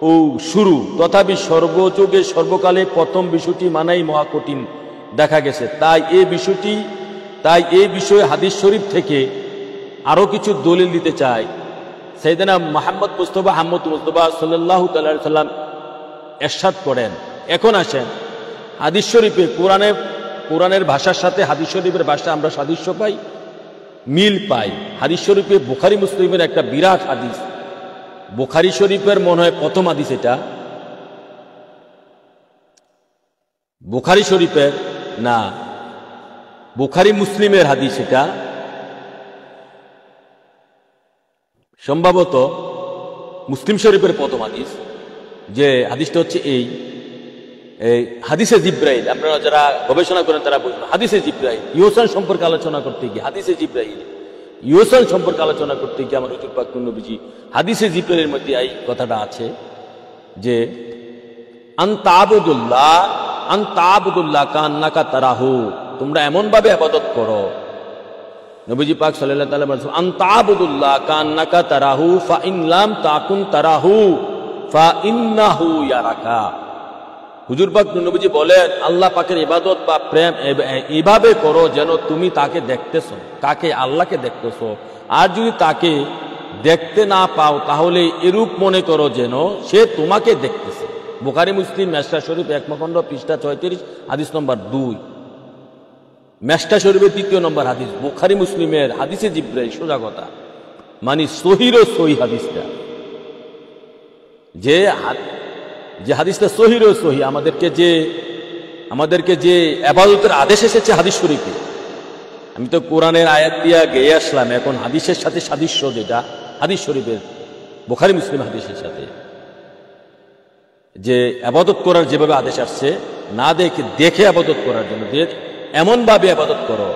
ও শুরু, তথাপি সর্বযুগে সর্বকালে প্রথম বিষয়টি মানাই মহাকঠিন দেখা গেছে। তাই এই বিষয়ে হাদিস শরীফ থেকে আরো কিছু দলিল দিতে চাই। সাইয়েদনা মুহাম্মদ মুস্তাফা সাল্লাল্লাহু তাআলা আলাইহি সাল্লাম ইরশাদ করেন। এখন আসেন হাদিস শরীফে কোরআনের ভাষার সাথে হাদিস শরীফের ভাষা আমরা সাদৃশ্য পাই, মিল পাই। হাদিস শরীফে বুখারী মুসলিমের একটা বিরাট হাদিস, বুখারী শরীফের মনে হয় প্রথম হাদিস এটা, বুখারী শরীফের না, বুখারী মুসলিমের হাদিস এটা, সম্ভবত মুসলিম শরীফের প্রথম হাদিস। যে হাদিসটা হচ্ছে এই হাদিসে জিব্রাইল, আপনারা যারা গবেষণা করেন তারা বুঝবেন। হাদিসে জিব্রাইল ইহসান সম্পর্কে আলোচনা করতে গিয়ে, হাদিসে জিব্রাইল ইহসান সম্পর্কে আলোচনা করতে গিয়ে আমার হুজুর পাক নবীজি হাদিসে জিব্রাইলের মধ্যে এই কথাটা আছে যে আনতাবুদুল্লাহ কান্নাকা তারাহু, তোমরা এমন ভাবে ইবাদত করো। নবীজি পাক সাল্লাল্লাহু আলাইহি ওয়াসাল্লাম আনতাবুদুল্লাহ কান্নাকা তারাহু ফা ইন লাম তাকুন তারাহু ফা ইন্নাহু ইয়ারাকা। হুজুর পাক নবীজি বলেন আল্লাহ পাকের ইবাদত বা প্রেম এইভাবে করো যেন তুমি তাকে দেখতেছো। কাকে? আল্লাহকে দেখতেছো। আর যদি তাকে দেখতে না পাও তাহলে এরূপ মনে করো যেন সে তোমাকে দেখতেছে। বুখারী মুসলিম মেশকা শরীফ 1 খণ্ড পৃষ্ঠা 36 হাদিস নম্বর 2, মেশকা শরীফের 3 নম্বর হাদিস, বুখারী মুসলিমের হাদিসে জিব্রাইল, সোজা কথা মানে সহিহ হাদিসটা, যে হাদিসটা সহিহ আমাদেরকে যে ইবাদতের আদেশ এসেছে হাদিস শরীফে। আমি তো কোরআনের আয়াত দিয়া গেয়ে আসলাম, এখন হাদিসের সাথে সাদৃশ্য যেটা হাদিস শরীফের বুখারী মুসলিম হাদিসের সাথে, যে ইবাদত করার যেভাবে আদেশ আসছে না দেখে ইবাদত করার জন্য, এমন ভাবে ইবাদত করো।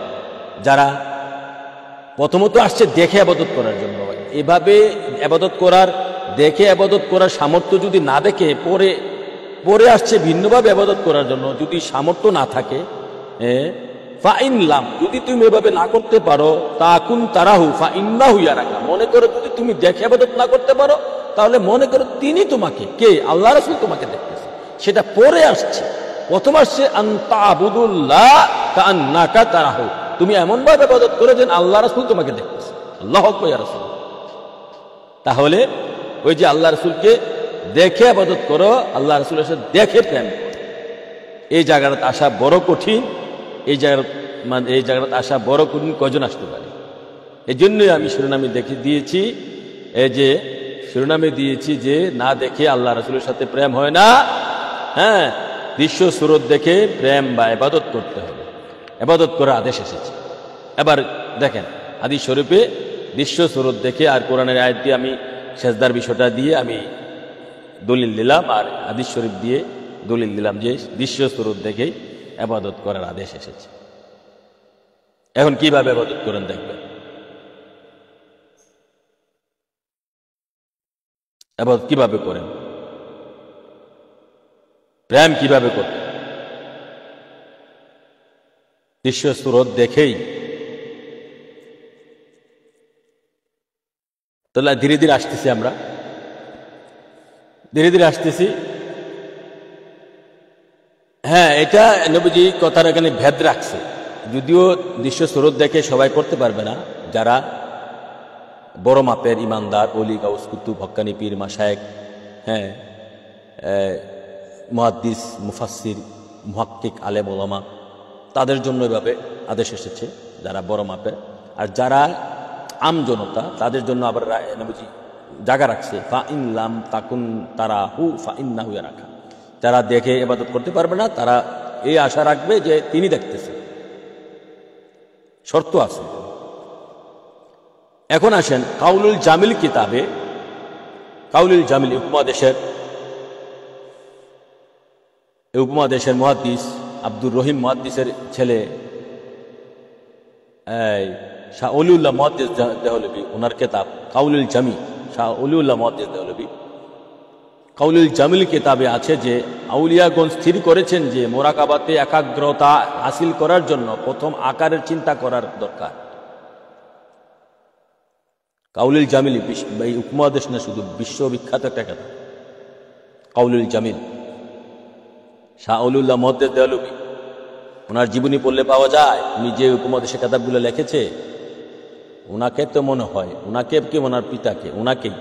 যারা প্রথমত আসছে দেখে ইবাদত করার জন্য, এভাবে ইবাদত করার, দেখে ইবাদত করার সামর্থ্য যদি না দেখে পরে আসছে ভিন্নভাবে ইবাদত করার জন্য, যদি সামর্থ্য না থাকে, ফা ইন লাম, যদি তুমি এভাবে না করতে পারো, তাকুন তারাহু ফা ইন্নাহু ইয়ারাকা, মনে করো যদি তুমি দেখে ইবাদত না করতে পারো তাহলে মনে করো তিনি তোমাকে, কে? আল্লাহ রাসূল তোমাকে দেখতেছে। সেটা পরে আসছে, প্রথম আসছে আনতাবুদুল্লাহ কান্নাকা তারাহু, তুমি এমন ভাবে ইবাদত করো যেন আল্লাহ রাসূল তোমাকে দেখতেছে। আল্লাহু আকবার ইয়া রাসূল। তাহলে ওই যে আল্লাহ রাসূলকে দেখে ইবাদত করো, আল্লাহ রাসূলের সাথে দেখে প্রেম করো। এই জায়গাটা আসা বড় কঠিন, এই জায়গাটা আসা বড় কঠিন। কজন আসতে পারে? এই জন্যই আমি শিরোনামে দিয়েছি যে না দেখে আল্লাহ রাসূলের সাথে প্রেম হয় না। হ্যাঁ, দৃশ্য সুরত দেখে প্রেম বা ইবাদত করতে হবে, ইবাদত করার আদেশ এসেছে। এবার দেখেন হাদিস শরীফে দৃশ্য সুরত দেখে আর কোরআনের আয়াত দিয়ে আমি সেজদার বিষয়টা দিয়ে আমি দলিল দিলাম, আর হাদিস শরীফ দিয়ে দলিল দিলাম যে দৃশ্য সুরত দেখেই ইবাদত করার আদেশ এসেছে। এখন কিভাবে ইবাদত করেন দেখবেন, ইবাদত কিভাবে করেন, প্রেম কিভাবে করেন, দৃশ্য সুরত দেখেই। তাহলে ধীরে ধীরে আসতেছি। হ্যাঁ, এটা নবীজি কথার এখানে ভেদ রাখছে। যদিও দৃশ্য সুরত দেখে সবাই করতে পারবে না, যারা বড় মাপের ইমানদার, ওলি, গাউস, কুতুব, হক্কানি, পীর, মাশায়েখ, হ্যাঁ, মুহাদ্দিস, মুফাসসির, মুহাক্কিক, আলেম, ওলামা, তাদের জন্য এভাবে আদেশ এসেছে, যারা বড় মাপের। আর যারা আম জনতা, তাদের জন্য আবার নবীজি জায়গা রাখছে ফা ইন লাম তাকুন তারাহু ফা ইন্নাহু ইয়ারাকা। যারা দেখে ইবাদত করতে পারবে না তারা এই আশা রাখবে যে তিনি দেখতেছে, শর্ত আছে। এখন আসেন কাউলুল জামিল কিতাবে, কাউলুল জামিল উপমহাদেশের মুহাদ্দিস আব্দুর রহিম মুহাদ্দিসের ছেলে শাহ অলিউল্লাহ মুহাদ্দিস দেহলভী, ওনার কিতাব কাউলুল জামি, শাহ অলিউল্লাহ মুহাদ্দিস দেহলভী কাউলুল জামিল কিতাবে আছে যে আউলিয়াগণ স্থির করেছেন যে মোরাকাবাতে একাগ্রতা হাসিল করার জন্য প্রথম আকারের চিন্তা করার দরকার। কাউলুল জামিল এই উপমহাদেশ না, শুধু বিশ্ববিখ্যাত একটা কথা কাউলুল জামিল, শাহ অলিউল্লাহ মুহাদ্দিস দেহলভী। ওনার জীবনী পড়লে পাওয়া যায় উনি যে উপমহাদেশের কিতাবগুলো লিখেছে, ওনাকে তো মনে হয়, ওনাকে কি ওনার পিতাকে, ওনাকেই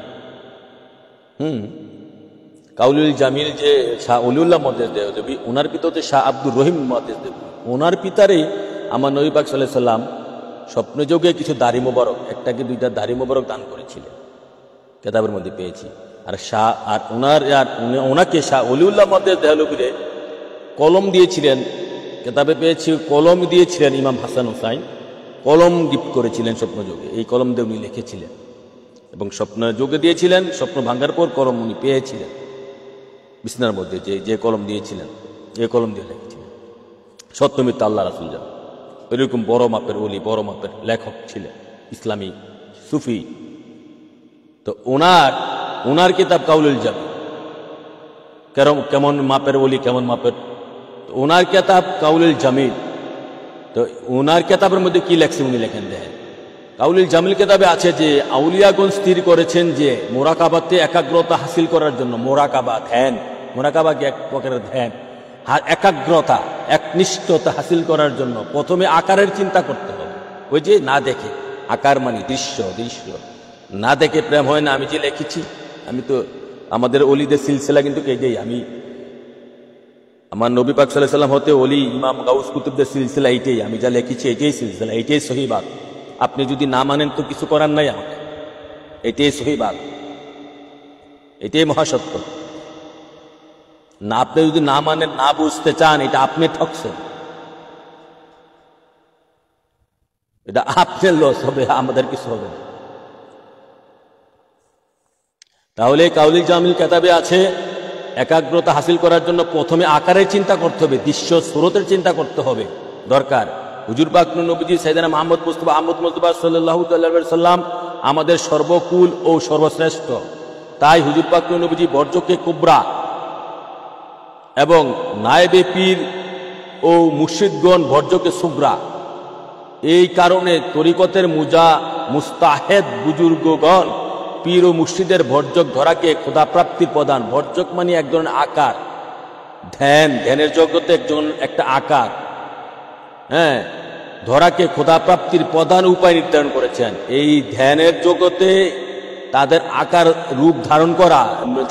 কাউলুল জামিল যে শাহ অলিউল্লাহ মুহাদ্দিস দেহলভী, ওনার পিতা হচ্ছে শাহ আব্দুর রহিম মুহাদ্দিস দেহলভী। ওনার পিতারই আমার নবী পাক সাল্লাল্লাহু আলাইহি সাল্লাম স্বপ্নযোগে কিছু দাড়ি মোবারক, একটা কি দুইটা দাড়ি মোবারক দান করেছিলেন, কিতাবের মধ্যে পেয়েছি। আর ওনাকে শাহ অলিউল্লাহ মুহাদ্দিস দেহলভীরে কলম দিয়েছিলেন, কিতাবে পেয়েছি কলম দিয়েছিলেন ইমাম হাসান হুসাইন, কলম গিফট করেছিলেন স্বপ্নযোগে, এই কলম দিয়ে উনি লিখেছিলেন এবং স্বপ্নযোগে দিয়েছিলেন। স্বপ্ন ভাঙ্গার পর কলম উনি পেয়েছিলেন বিছনার মধ্যে, যে কলম দিয়েছিলেন এই কলম দিয়ে লিখেছিলেন। সত্যমিত্র আল্লাহ রাসূল জান, এরকম বড় মাপের ওলি, বড় মাপের লেখক ছিলেন, ইসলামী সুফি। তো ওনার কিতাব কাউলুল জামি, কেমন মাপের ওলি, কেমন মাপের, ওনার কিতাব কাউলুল জামিল। তো ওনার কিতাবের মধ্যে কি লেখছে উনি লেখেন দেখেন, কাউলুল জামিল কিতাবে আছে যে আউলিয়াগণ স্থির করেছেন যে মোরাকাবাতে একাগ্রতা হাসিল করার জন্য, মোরাকাবা ধ্যান, মোরাকাবা কি এক প্রকারের ধ্যান, একাগ্রতা একনিষ্ঠতা হাসিল করার জন্য প্রথমে আকারের চিন্তা করতে হবে। ওই যে না দেখে, আকার মানে দৃশ্য, না দেখে প্রেম হয় না। আমি যে লিখেছি, আমি তো আমাদের অলিদের সিলসিলা কিন্তু এইটাই, আমার নবী পাক সাল্লাল্লাহু আলাইহি সাল্লাম হতে অলি ইমাম গাউস কুতুবদের সিলসিলা এইটাই, আমি যা লিখেছি এটাই সিলসিলা, এইটাই সহি বাত। আপনি যদি না মানেন তো কিছু করার নাই আমাকে, এটাই সহি বাত, এটাই মহাসত্য। না, আপনি যদি না মানেন, না বুঝতে চান, এটা আপনি ঠকছেন, এটা আপনার লস হবে, আমাদের কিছু হবে না। তাহলে কাউলুল জামিল কিতাবে আছে একাগ্রতা হাসিল করার জন্য প্রথমে আকারের চিন্তা করতে হবে, দৃশ্য সুরতের চিন্তা করতে হবে দরকার। হুজুর পাক নবীজি সাইয়েদনা মুহাম্মদ মুস্তাফা সাল্লাল্লাহু আলাইহি সাল্লাম আমাদের সর্বকুল ও সর্বশ্রেষ্ঠ। তাই হুজুর পাক নবীজি বর্জকে কুবরা এবং নায়েবে পীর ও মুর্শিদগণ বর্জকে সুগরা। এই কারণে তরিকতের মুস্তাহেদ বুজুর্গগণ পীর ও মুর্শিদের ভর্জক ধরাকে খোদাপ্রাপ্তির প্রধান। ভর্জক মানে এক ধরনের আকার, ধ্যানের জগতে একটা আকার, ধরাকে খোদাপ্রাপ্তির প্রধান উপায় নির্ধারণ করেছেন। এই ধ্যানের জগতে তাদের আকার রূপ ধারণ করা,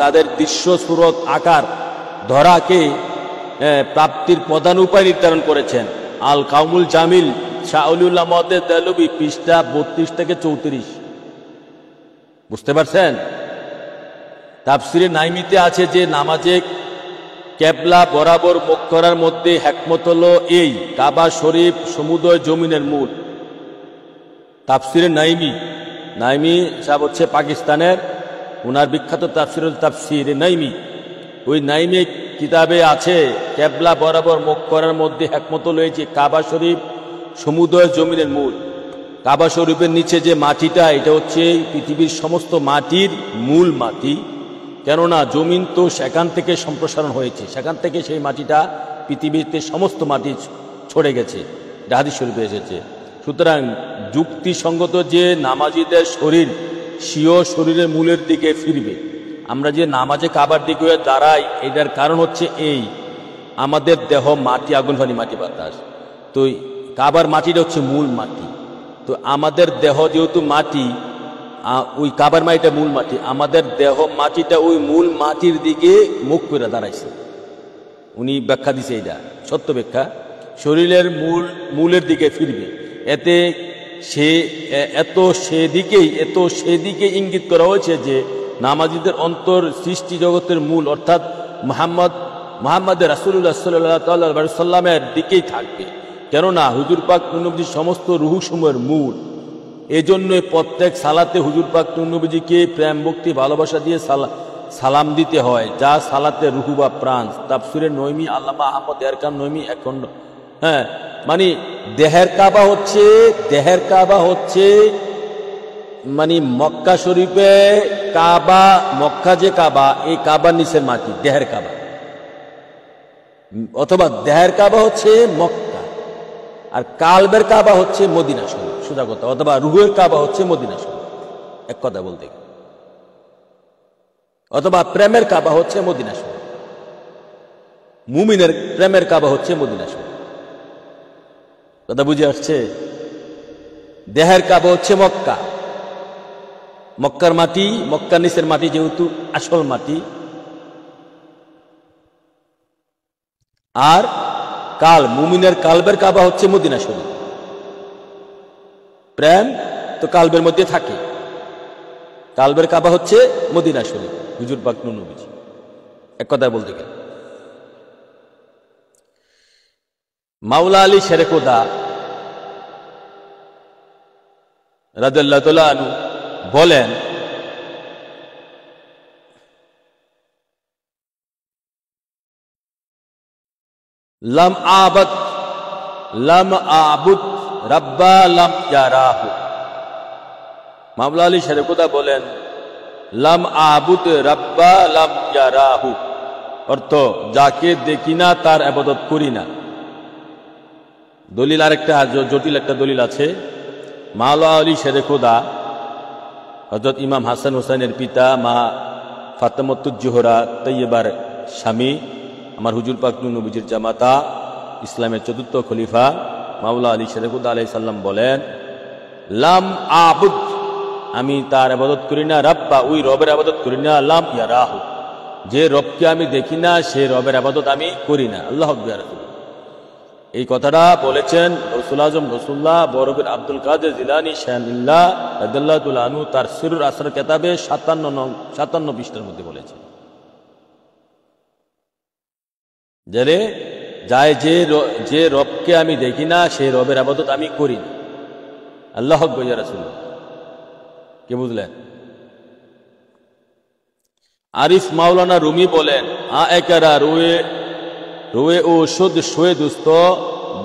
তাদের দৃশ্য সুরত আকার ধরাকে প্রাপ্তির প্রধান উপায় নির্ধারণ করেছেন। আল কাউলুল জামিল শাহ অলিউল্লাহ মুহাদ্দিস দেহলভী, পৃষ্ঠা 32 থেকে 34। বুঝতে পারছেন? তাফসিরে নাইমিতে আছে যে নামাজে কেবলা বরাবর মুখ করার মধ্যে হিকমত হলো এই, কাবা শরীফ সমুদয় জমিনের মূল। তাফসিরে নাইমি সাহেব হচ্ছে পাকিস্তানের, ওনার বিখ্যাত তাফসিরে নাইমি। ওই নাইমি কিতাবে আছে কেবলা বরাবর মুখ করার মধ্যে হিকমত হলো এই যে কাবা শরীফ সমুদয় জমিনের মূল। কাবা শরীফের নিচে যে মাটিটা, এটা হচ্ছে পৃথিবীর সমস্ত মাটির মূল মাটি। কেননা জমিন তো সেখান থেকে সম্প্রসারণ হয়েছে, সেখান থেকে সেই মাটিটা পৃথিবীতে সমস্ত মাটি ছড়ে গেছে, হাদিস শরীফে এসেছে। সুতরাং যুক্তিসঙ্গত যে নামাজিদের শরীর স্বীয় শরীরের মূলের দিকে ফিরবে। আমরা যে নামাজে কাবার দিকে দাঁড়াই, এটার কারণ হচ্ছে এই, আমাদের দেহ মাটি, আগুন পানি মাটি বাতাস, তো কাবার মাটিটা হচ্ছে মূল মাটি। তো আমাদের দেহ যেহেতু মাটি, ওই কাবার মাটিটা মূল মাটি, আমাদের দেহ মাটিটা ওই মূল মাটির দিকে মুখ করে দাঁড়াইছে। উনি ব্যাখ্যা দিছে, এটা সত্য ব্যাখ্যা, শরীরের মূলের দিকে ফিরবে। এতে সেদিকে ইঙ্গিত করা হয়েছে যে নামাজীদের অন্তর সৃষ্টি জগতের মূল অর্থাৎ মুহাম্মদ রাসূলুল্লাহ সাল্লাল্লাহু আলাইহি ওয়াসাল্লামের দিকেই থাকবে। কেননা হুজুর পাক নবীজির সমস্ত রুহসমূহের মূল। এজন্য প্রত্যেক সালাতে হুজুর পাক নবীজিকে প্রেম ভক্তি ভালোবাসা দিয়ে সালাম দিতে হয়, যা সালাতে রুহু বা প্রাণ। তাফসিরে নইমি আল্লামা আহমদ এরকান নইমি এখন মানে দেহের কাবা হচ্ছে মানে মক্কা শরীফে কাবা, মক্কা যে কাবা, এই কাবার নিচের মাটি দেহের কাবা, অথবা দেহের কাবা হচ্ছে মক্কা, আর কালবের কাবা হচ্ছে মদিনা শরীফ, সোজা কথা, অথবা রুহের কাবা হচ্ছে মদিনা শরীফ, এক কথা বলতে গেলে, অথবা প্রেমের কাবা হচ্ছে মদিনা শরীফ, মুমিনের প্রেমের কাবা হচ্ছে মদিনা শরীফ। কথা বুঝে আসছে? দেহের কাবা হচ্ছে মক্কা, মক্কার মাটি, মক্কার নিচের মাটি যেহেতু আসল মাটি, আর মুমিনের কালবের কাবা হচ্ছে মদিনা শরীফ। প্রেম তো কালবের মধ্যে থাকে, কালবের কাবা হচ্ছে মদিনা শরীফ, হুজুর পাক নবীজি, এক কথায় বলতে গেলে। মাওলা আলী শেরে খোদা রাদিয়াল্লাহু তাআলা আনহু বলেন, লাম আবুদ রাব্বা লাম ইয়ারাহু। মাওলা আলী শেরে খোদা বলেন, লাম আবুদ রাব্বা লাম ইয়ারাহু, অর্থ যাকে দেখি না তার ইবাদত করি না। দলিল আরেকটা জটিল একটা দলিল আছে। মাওলা আলী শেরে খোদা হযরত ইমাম হাসান হোসেনের পিতা, মা ফাতেমাতুজ জোহরা তৈয়বার স্বামী, আমার হুজুর পাক নবীজির জামাতা, ইসলামের চতুর্থ খলিফা মাওলা আলী শেরে খোদা আলাইহিস সালাম বলেন, লাম আবুদ, আমি তার ইবাদত করি না, রাব্বা, ওই রবের ইবাদত করি না, লাম ইয়ারাহু, যে রবকে আমি দেখি না সে রবের ইবাদত আমি করি না। আল্লাহু আকবার। এই কথাটা বলেছেন গৌসুল আজম রাসূলুল্লাহ বরকত আব্দুল কাদের জিলানী শাহমিল্লাহ রাদিয়াল্লাহু তাআলা আনহু তার সিরুল আসরার কিতাবে 57 পৃষ্ঠার মধ্যে বলেছেন। যে রবকে আমি দেখি না সেই রবের ইবাদত আমি করি না। আল্লাহু আকবার ইয়া রাসূলুল্লাহ। কে বুঝলেন? আরিফ মাওলানা রুমি বলেন, আ একারা রোয়ে ও শুদ শোয়ে দুস্ত,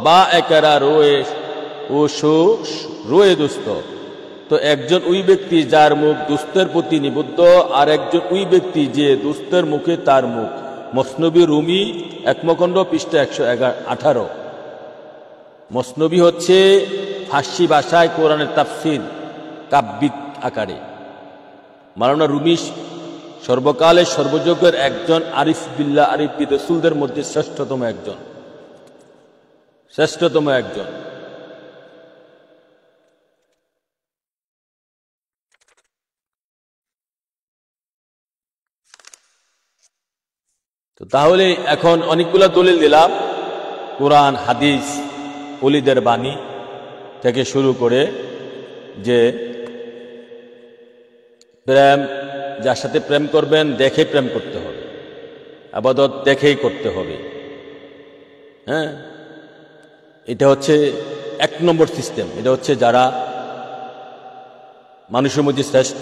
বা একারা রোয়ে দুস্ত। তো একজন ওই ব্যক্তি যার মুখ দুস্তের প্রতি নিবদ্ধ, আর একজন ওই ব্যক্তি যে দুস্তের মুখে তার মুখ। মসনবী রুমি একমখণ্ড পৃষ্ঠা 118। মসনবী হচ্ছে ফার্সি ভাষায় কোরআনের তাফসির কাব্যিক আকারে। মাওলানা রুমি সর্বকালের সর্বযুগের একজন আরিফ বিল্লাহ, আরিফ বি রসুলদের মধ্যে শ্রেষ্ঠতম একজন। তো তাহলে এখন অনেকগুলো দলিল দিলাম, কোরআন, হাদিস, ওলিদের বাণী থেকে শুরু করে, যে প্রেম, যার সাথে প্রেম করবেন দেখে প্রেম করতে হবে, ইবাদত দেখেই করতে হবে। হ্যাঁ, এটা হচ্ছে 1 নম্বর সিস্টেম। এটা হচ্ছে যারা মানুষের মধ্যে শ্রেষ্ঠ,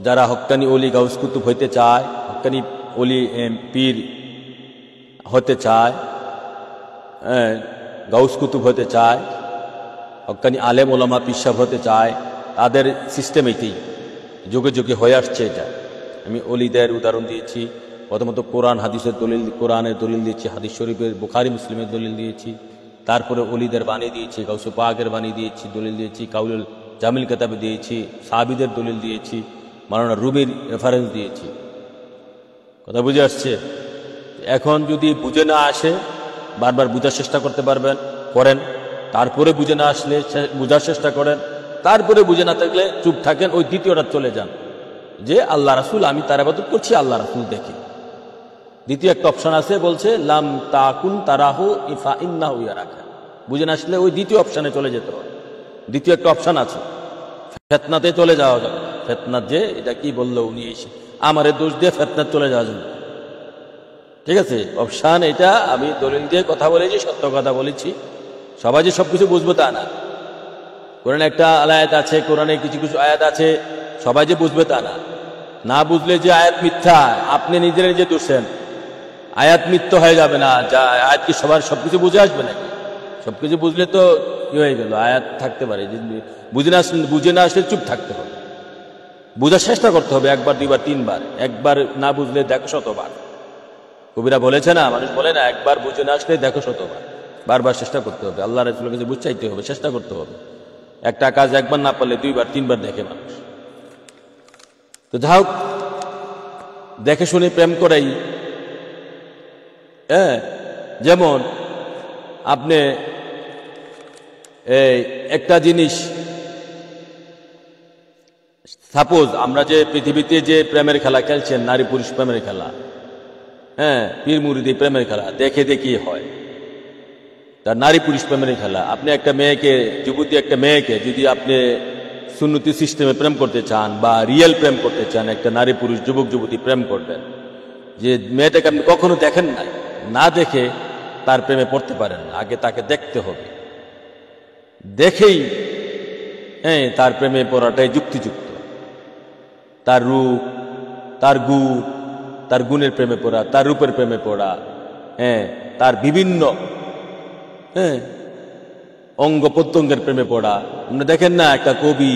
যারা হক্কানি ওলি গাউস কুতুব হইতে চায়, হক্কানি ওলি পীর হতে চায়, গাউস কুতুব হতে চায়, হক্কানি আলেম ওলামা পিসাব হতে চায়, তাদের সিস্টেম এটি যুগে যুগে হয়ে আসছে। এটা আমি ওলিদের উদাহরণ দিয়েছি, প্রথমত কোরআন হাদিসের দলিল, কোরআনের দলিল দিয়েছি, হাদিস শরীফের বুখারী মুসলিমের দলিল দিয়েছি, তারপরে ওলিদের বাণী দিয়েছি, গাউসে পাকের বাণী দিয়েছি, দলিল দিয়েছি, কাউলুল জামিল কিতাবে দিয়েছি, সাহাবীদের দলিল দিয়েছি, মাওলানা রুমির রেফারেন্স দিয়েছি। কথা বুঝে আসছে? এখন যদি বুঝে না আসে, বারবার বুঝার চেষ্টা করতে করেন, তারপরে বুঝে না আসলে বুঝার চেষ্টা করেন, তারপরে বুঝে না থাকলে চুপ থাকেন, ওই দ্বিতীয়টা চলে যান, যে আল্লাহ রাসূল, আমি তার ইবাদত করছি, আল্লাহ রাসূল দেখি। দ্বিতীয় একটা অপশন আছে, বলছে লাম তাকুন তারাহু ইফা ইন্নাহু ইয়ারাকা। বুঝে না আসলে ওই দ্বিতীয় অপশনে চলে যেতে হবে। দ্বিতীয় একটা অপশন আছে, ফিতনাতে চলে যাওয়া যাবে। ফিতনা, যে এটা কি বললো উনি, এসে আমারে দোষ দিয়ে ফিতনাতে চলে যাওয়া যাবে। ঠিক আছে, অপশন এটা। আমি দলিল দিয়ে কথা বলেছি, সত্য কথা বলেছি, সবাই যে সবকিছু বুঝবো তা না। কোরআনে একটা আয়াত আছে, কোরআনে কিছু কিছু আয়াত আছে, সবাই যে বুঝবে তা না। না বুঝলে যে আয়াত মিথ্যা, আপনি নিজে নিজে দোষেন। আয়াত মিথ্যা হয়ে যাবে না, যা আয়াত কি সবার সবকিছু বুঝে আসবে নাকি? সবকিছু বুঝলে তো কি হয়ে গেল, আয়াত থাকতে পারে। বুঝে না আসলে চুপ থাকতে হবে, বোঝার চেষ্টা করতে হবে, একবার দুইবার তিনবার। একবার না বুঝলে দেখো শতবার। কবিরা বলেছে না, মানুষ বলে না, একবার বুঝে না আসলে দেখো শতবার। বারবার চেষ্টা করতে হবে, আল্লাহ রাসূলের কাছে বুঝাইতে হবে, চেষ্টা করতে হবে। একটা কাজ একবার না পারলে দুইবার তিনবার দেখে মানুষ। তো যাই হোক, দেখে শুনে প্রেম করাই। যেমন আপনি একটা জিনিস, সাপোজ আমরা যে পৃথিবীতে যে প্রেমের খেলা খেলছেন, নারী পুরুষ প্রেমের খেলা, পীর মুরিদি প্রেমের খেলা, দেখে দেখি হয়। তার নারী পুরুষ প্রেমের খেলা। আপনি একটা মেয়েকে, যুবতী একটা মেয়েকে যদি আপনি সুন্নতি সিস্টেমে প্রেম করতে চান বা রিয়েল প্রেম করতে চান, একটা নারী পুরুষ যুবক যুবতী প্রেম করবেন, যে মেয়েটাকে আপনি কখনো দেখেন নাই, না দেখে তার প্রেমে পড়তে পারেন না। আগে তাকে দেখতে হবে, দেখেই তার প্রেমে পড়াটাই যুক্তিযুক্ত। তার রূপ, তার গুণ, তার গুণের প্রেমে পড়া, তার রূপের প্রেমে পড়া, তার বিভিন্ন অঙ্গ প্রত্যঙ্গের প্রেমে পড়া। আপনি দেখেন না, একটা কবি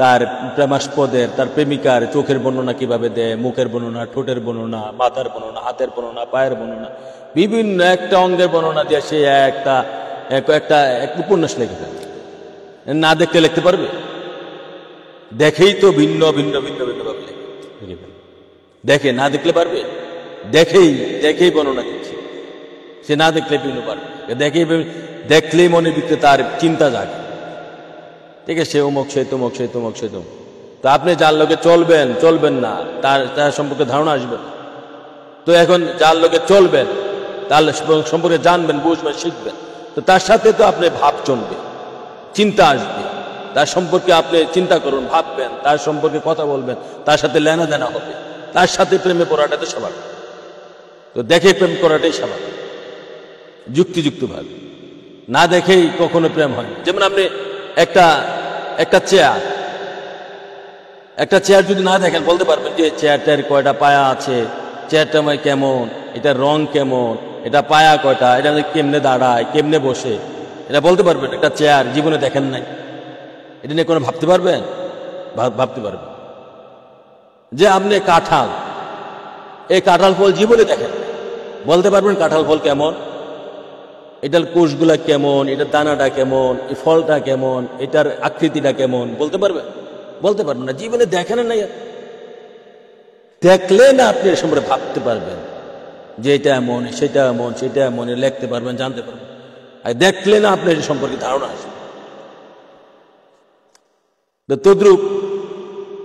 তার প্রেমাস্পদের, তার প্রেমিকার চোখের বর্ণনা কিভাবে দেয়, মুখের বর্ণনা, ঠোঁটের বর্ণনা, মাথার বর্ণনা, হাতের বর্ণনা, পায়ের বর্ণনা, বিভিন্ন একটা অঙ্গের বর্ণনা দিয়ে সে একটা উপন্যাস লিখে ফেলে। না দেখতে লিখতে পারবে? দেখেই তো ভিন্ন ভিন্ন ভিন্ন ভিন্ন ভাবে লিখে ফেলে। দেখে না দেখলে পারবে? দেখেই বর্ণনা দিচ্ছে। সে না দেখলে বিভিন্ন পারবে, দেখলেই মনের ভিতরে তার চিন্তা জাগে। ঠিক আছে, সে অমুক, সে তমুক, সে তমুক, সে তমুক। তো আপনি যার লোকে চলবেন না, তার সম্পর্কে ধারণা আসবে না। তো এখন যার লোকে চলবেন, তার সম্পর্কে জানবেন, বুঝবেন, শিখবেন, তো তার সাথে তো আপনি ভাব চলবে, চিন্তা আসবে। তার সম্পর্কে আপনি চিন্তা করুন, ভাববেন, তার সম্পর্কে কথা বলবেন, তার সাথে লেনা দেনা হবে। তার সাথে প্রেমে পড়াটা তো স্বাভাবিক। তো দেখে প্রেম করাটাই স্বাভাবিক, যুক্তিযুক্ত ভাবে। না দেখেই কখনো প্রেম হয় না। যেমন আপনি একটা চেয়ার যদি না দেখেন, বলতে পারবেন যে চেয়ারটার কয়টা পায়া আছে, চেয়ারটা আমার কেমন, এটার রং কেমন, এটা পায়া কয়টা, এটা কেমনে দাঁড়ায়, কেমনে বসে, এটা বলতে পারবেন? একটা চেয়ার জীবনে দেখেন নাই, এটা নিয়ে কোনো ভাবতে পারবেন? ভাবতে পারবেন। যে আপনি কাঁঠাল, এই কাঁঠাল ফল জীবনে দেখেন, বলতে পারবেন কাঁঠাল ফল কেমন, এটার কোষগুলা কেমন, এটার দানাটা কেমন, এই ফলটা কেমন, এটার আকৃতিটা কেমন, বলতে পারবেন? বলতে পারবেন না, জীবনে দেখেন নাই। দেখলে না আপনি এর সম্পর্কে ভাবতে পারবেন যে এটা এমন, সেটা এমন, সেটা এমন, লিখতে পারবেন, জানতে পারবেন। আর দেখলে না আপনি এর সম্পর্কে ধারণা আসবে। তদ্রূপ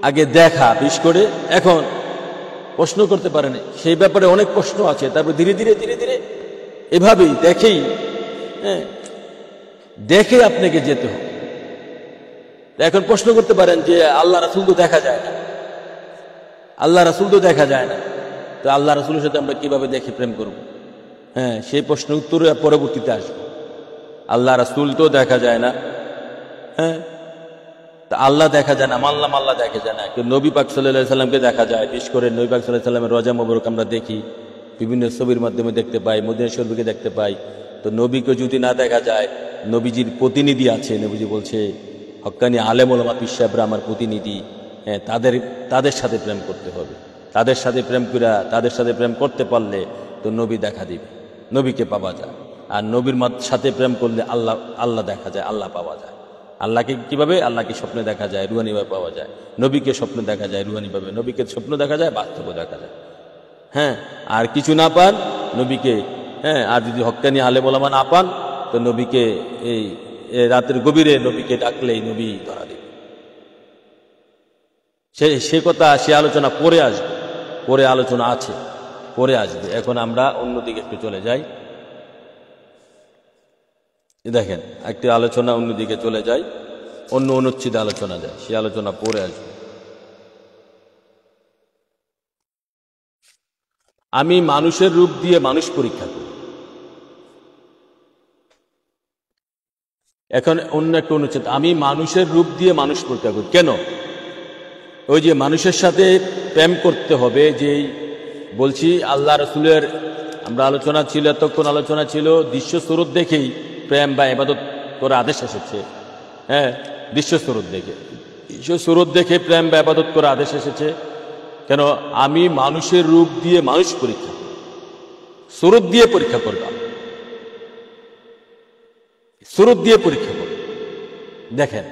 আগে দেখা, বিশেষ করে এখন প্রশ্ন করতে পারেন, সেই ব্যাপারে অনেক প্রশ্ন আছে। তারপর ধীরে ধীরে ধীরে ধীরে এভাবেই দেখে আপনাকে যেতে হবে। এখন প্রশ্ন করতে পারেন যে আল্লাহ রাসূল তো দেখা যায় না, আল্লাহ রাসূল তো দেখা যায় না, তো আল্লাহ রাসূলের সাথে আমরা কিভাবে দেখে প্রেম করব? সেই প্রশ্নের উত্তরে পরবর্তীতে আসবে। আল্লাহ রাসূল তো দেখা যায় না, তা আল্লাহ দেখা যায় না, মানলাম আল্লাহ দেখা যায় না। কিন্তু নবী পাক সাল্লাল্লাহু আলাইহি সাল্লামকে দেখা যায়। বিশেষ করে নবী পাক সাল্লাল্লাহু আলাইহি সাল্লামের রওজা মোবারক আমরা দেখি, বিভিন্ন ছবির মাধ্যমে দেখতে পাই, মদিনা শরীফকে দেখতে পাই। তো নবীকে যদি না দেখা যায়, নবীজির প্রতিনিধি আছে, নবীজি বলছে হক্কানি আলেম ওলামা পীর সাহেবরা আমার প্রতিনিধি, তাদের সাথে প্রেম করতে হবে। তাদের সাথে প্রেম করা, তাদের সাথে প্রেম করতে পারলে তো নবী দেখা দিবে, নবীকে পাওয়া যায়। আর নবীর সাথে প্রেম করলে আল্লাহ দেখা যায়, আল্লাহ পাওয়া যায়। আল্লাহকে কিভাবে? আল্লাহকে স্বপ্নে দেখা যায়, রুহানিভাবে পাওয়া যায়। নবীকে স্বপ্নে দেখা যায়, রুহানিভাবে। নবীকে স্বপ্ন দেখা যায়, বাস্তবে দেখা যায়। আর কিছু না পান নবীকে, আর যদি হক্কানি আলেম ওলামা না পান, তো নবীকে এই রাতের গভীরে নবীকে ডাকলেই নবী ধরা দেবে। সে কথা, সে আলোচনা পরে আসবে, পরে আলোচনা আছে, পরে আসবে। এখন আমরা অন্যদিকে একটু চলে যাই। দেখেন, একটি আলোচনা অন্যদিকে চলে যায়, অন্য অনুচ্ছেদে আলোচনা যায়, সে আলোচনা পরে আসবে। আমি মানুষের রূপ দিয়ে মানুষ পরীক্ষা করি। এখন অন্য একটা অনুচ্ছেদ, আমি মানুষের রূপ দিয়ে মানুষ পরীক্ষা করি। কেন? ওই যে মানুষের সাথে প্রেম করতে হবে, যে বলছি আল্লাহ রসুলের আমরা আলোচনা ছিল, এতক্ষণ আলোচনা ছিল দৃশ্য স্বরূপ দেখেই প্রেম বা ইবাদত করার আদেশ এসেছে। হ্যাঁ, দৃশ্য স্বরূপ দেখে প্রেম বা ইবাদত করার আদেশ এসেছে। কেন? আমি মানুষের রূপ দিয়ে মানুষ পরীক্ষা করি, স্বরূপ দিয়ে পরীক্ষা করলাম, স্বরূপ দিয়ে পরীক্ষা করি। দেখেন,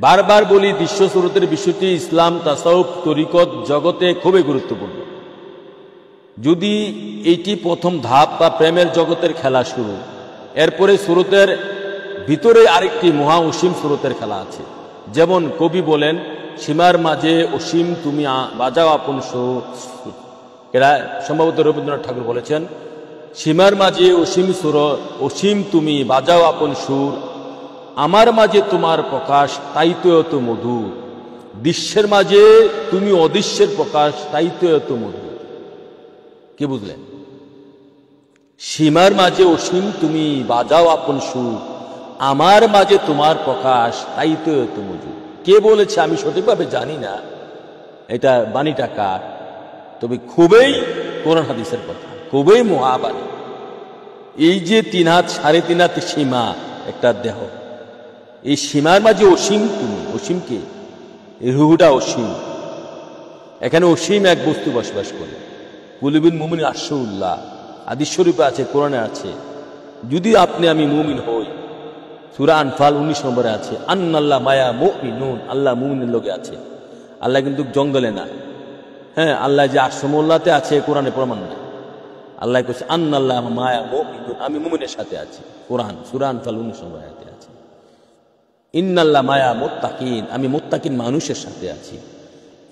বারবার বলি দৃশ্য স্বরূপের বিষয়টি ইসলাম, তাসাউফ, তরিকত জগতে খুবই গুরুত্বপূর্ণ। যদি এইটি প্রথম ধাপ বা প্রেমের জগতের খেলা শুরু, এরপরে সুরতের ভিতরে আরেকটি মহা অসীম সুরতের খেলা আছে। যেমন কবি বলেন, সীমার মাঝে অসীম তুমি বাজাও আপন সুর। এরা সম্ভবত রবীন্দ্রনাথ ঠাকুর বলেছেন, সীমার মাঝে অসীম সুর, অসীম তুমি বাজাও আপন সুর, আমার মাঝে তোমার প্রকাশ তাই তো এত মধুর, দৃশ্যের মাঝে তুমি অদৃশ্যের প্রকাশ তাই তো এত মধুর। কি বুঝলেন? সীমার মাঝে অসীম তুমি বাজাও আপন সুর, আমার মাঝে তোমার প্রকাশ তাই তো এত মধুর। কে বলেছে আমি সঠিকভাবে জানি না, এটা বাণীটা কার, তবে খুবই কোরআন হাদিসের কথা, খুবই মহাবাণী। এই যে 3 হাত 3.5 হাত সীমা একটা দেহ, এই সীমার মাঝে অসীম তুমি, অসীম কে? এই রুহুটা অসীম। এখানে অসীম এক বস্তু বসবাস করে। কুলুবিন মুমিন আশাউল্লাহ হাদিস শরীফে আছে, কোরআনে আছে। যদি আপনি আমি মুমিন হই, সূরা আনফাল 19 নম্বরে আছে, আন্নাল্লাহ মায়া মুমিনুন, আল্লাহ মুমিনের লোকে আছে। আল্লাহ কিন্তু জঙ্গলে না। হ্যাঁ, আল্লাহ যে আসমুল্লাহতে আছে কোরআনে প্রমাণ নাই। আল্লাহ কইছে আন্নাল্লাহ মায়া মুমিনুন, আমি মুমিনের সাথে আছি। কোরআন সূরা আনফাল 19 নম্বর আয়াতে আছে। ইন্নাল্লাহ মায়া মুত্তাকিন, আমি মুত্তাকিন মানুষের সাথে আছি।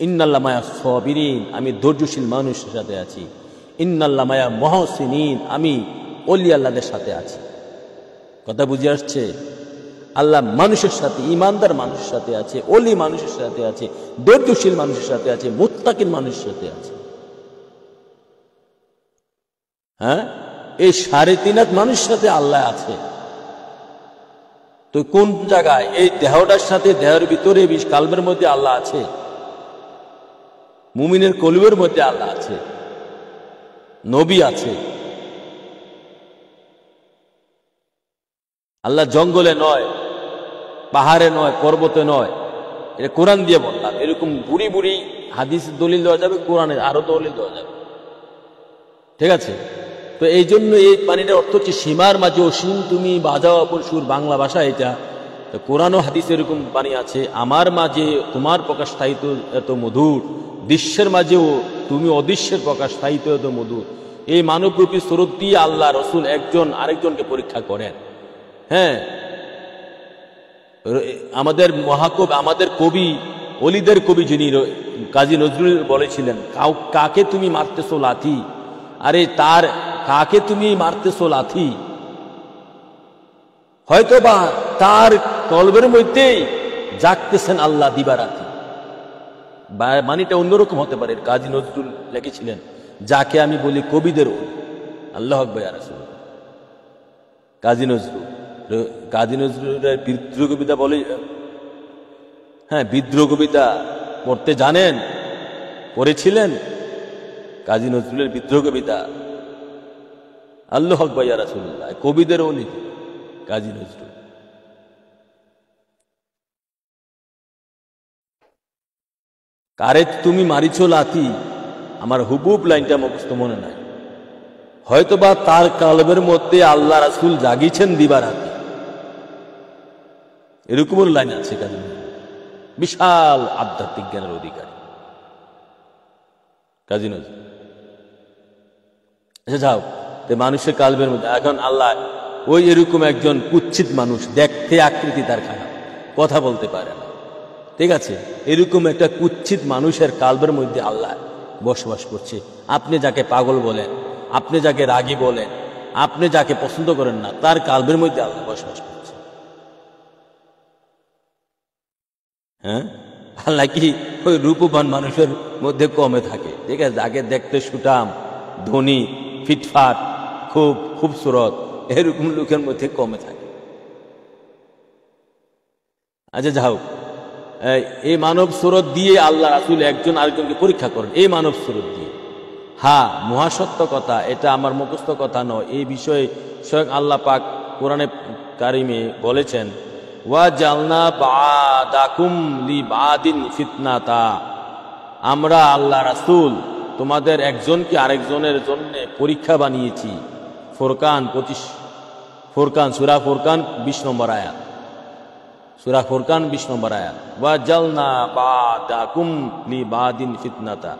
ইন্নাল্লাহ মায়া সাবিরিন, আমি ধৈর্যশীল মানুষের সাথে আছি। ইন্নাল্লাহ মায়া মুহসিনিন, আমি ওলি আল্লাহদের সাথে আছি। কথা বুঝে আসছে? আল্লাহ মানুষের সাথে, ইমানদার মানুষের সাথে আছে, ওলি মানুষের সাথে আছে, ধৈর্যশীল মানুষের সাথে আছে, মুত্তাকিন মানুষের সাথে আছে। হ্যাঁ, এই 3.5 হাত মানুষের সাথে আল্লাহ আছে। তো কোন জায়গায়? এই দেহটার সাথে, দেহের ভিতরে কালবের মধ্যে আল্লাহ আছে, মুমিনের কলবের মধ্যে আল্লাহ আছে, নবী আছে। আল্লাহ জঙ্গলে নয়, পাহাড়ে নয়, পর্বতে নয়। এটা কোরআন দিয়ে বললাম। এরকম বুড়ি বুড়ি হাদিস দলিল দেওয়া যাবে, কোরআনে আরো দলিল দেওয়া যাবে। ঠিক আছে? তো এই জন্য এই পানিটার অর্থ হচ্ছে সীমার মাঝে অসীম তুমি বাজাও আপন সুর, বাংলা ভাষা এটা। কোরআন ও হাদিস এরকম বাণী আছে, আমার মাঝে তোমার প্রকাশ তাই তো এত মধুর, দৃশ্যের মাঝেও তুমি অদৃশ্যের প্রকাশ তাই তো এত মধুর। এই মানবরূপী স্বরূপ দিয়ে আল্লাহ রসুল একজন আরেকজনকে পরীক্ষা করেন। হ্যাঁ, আমাদের মহাকবি, আমাদের কবি, অলিদের কবি যিনি কাজী নজরুল বলেছিলেন, কাকে তুমি মারতেছো লাথি, আরে তার কাকে তুমি মারতেছো লাথি, হয়তো বা তার কলবের মধ্যেই জাগতেছেন আল্লাহ দিবারাতি। বাণীটা অন্যরকম হতে পারে। কাজী নজরুল লিখেছিলেন, যাকে আমি বলি কবিদের আল্লাহ আকবার ইয়া রাসূলুল্লাহ। কাজী নজরুলের বিদ্রোহ কবিতা বলে, হ্যাঁ, বিদ্রোহ কবিতা পড়তে জানেন? পড়েছিলেন কাজী নজরুলের বিদ্রোহ কবিতা? আল্লাহ আকবার ইয়া রাসূলুল্লাহ, কবিদের ওলি কাজী নজরুল। কারে তুমি মারিছো লাথি, আমার হুবুব লাইনটা মুখস্থ মনে নাই। হয়তোবা তার কলবের মধ্যে আল্লাহ রাসূল জাগিয়েছেন দিবারাতি, এরকম লাইন আছে। কাজী বিশাল আধ্যাত্মিক জ্ঞানের অধিকারী কাজী নজরুল। আচ্ছা যাও, মানুষের কালবের মধ্যে এখন আল্লাহ ওই এরকম একজন কুৎসিত মানুষ, দেখতে আকৃতি তার খারাপ, কথা বলতে পারে না, ঠিক আছে, এরকম একটা কুৎসিত মানুষের কালবের মধ্যে আল্লাহ বসবাস করছে। আপনি যাকে পাগল বলেন, আপনি যাকে রাগী বলেন, আপনি যাকে পছন্দ করেন না, তার কালবের মধ্যে আল্লাহ বসবাস করছে। হ্যাঁ, আল্লাহ কি ওই রূপবান মানুষের মধ্যে কমে থাকে? ঠিক আছে, যাকে দেখতে সুঠাম, ধনী, ফিটফাট, খুব খুবসুরত, এরকম লোকের মধ্যে কমে থাকে। আচ্ছা যাও, এই মানব সুরত দিয়ে আল্লাহ রাসূল একজন আরেকজনকে পরীক্ষা করেন, এই মানব সুরত দিয়ে। হ্যাঁ, মহাসত্য কথা, এটা আমার মুখস্থ কথা নয়। এই বিষয়ে স্বয়ং আল্লাহ পাক কোরআনে কারিমে বলেছেন, ওয়া জালনা বাদাকুম লিবাদিন ফিতনাতা, আমরা আল্লাহ রাসূল তোমাদের একজনকে আরেকজনের জন্য পরীক্ষা বানিয়েছি। ফুরকান 25, সূরা ফুরকান 20 নম্বর আয়াত, সূরা ফুরকান 20 নম্বর আয়াত, ওয়া জালনা বাদাকুম লিবাদিন ফিতনাতা,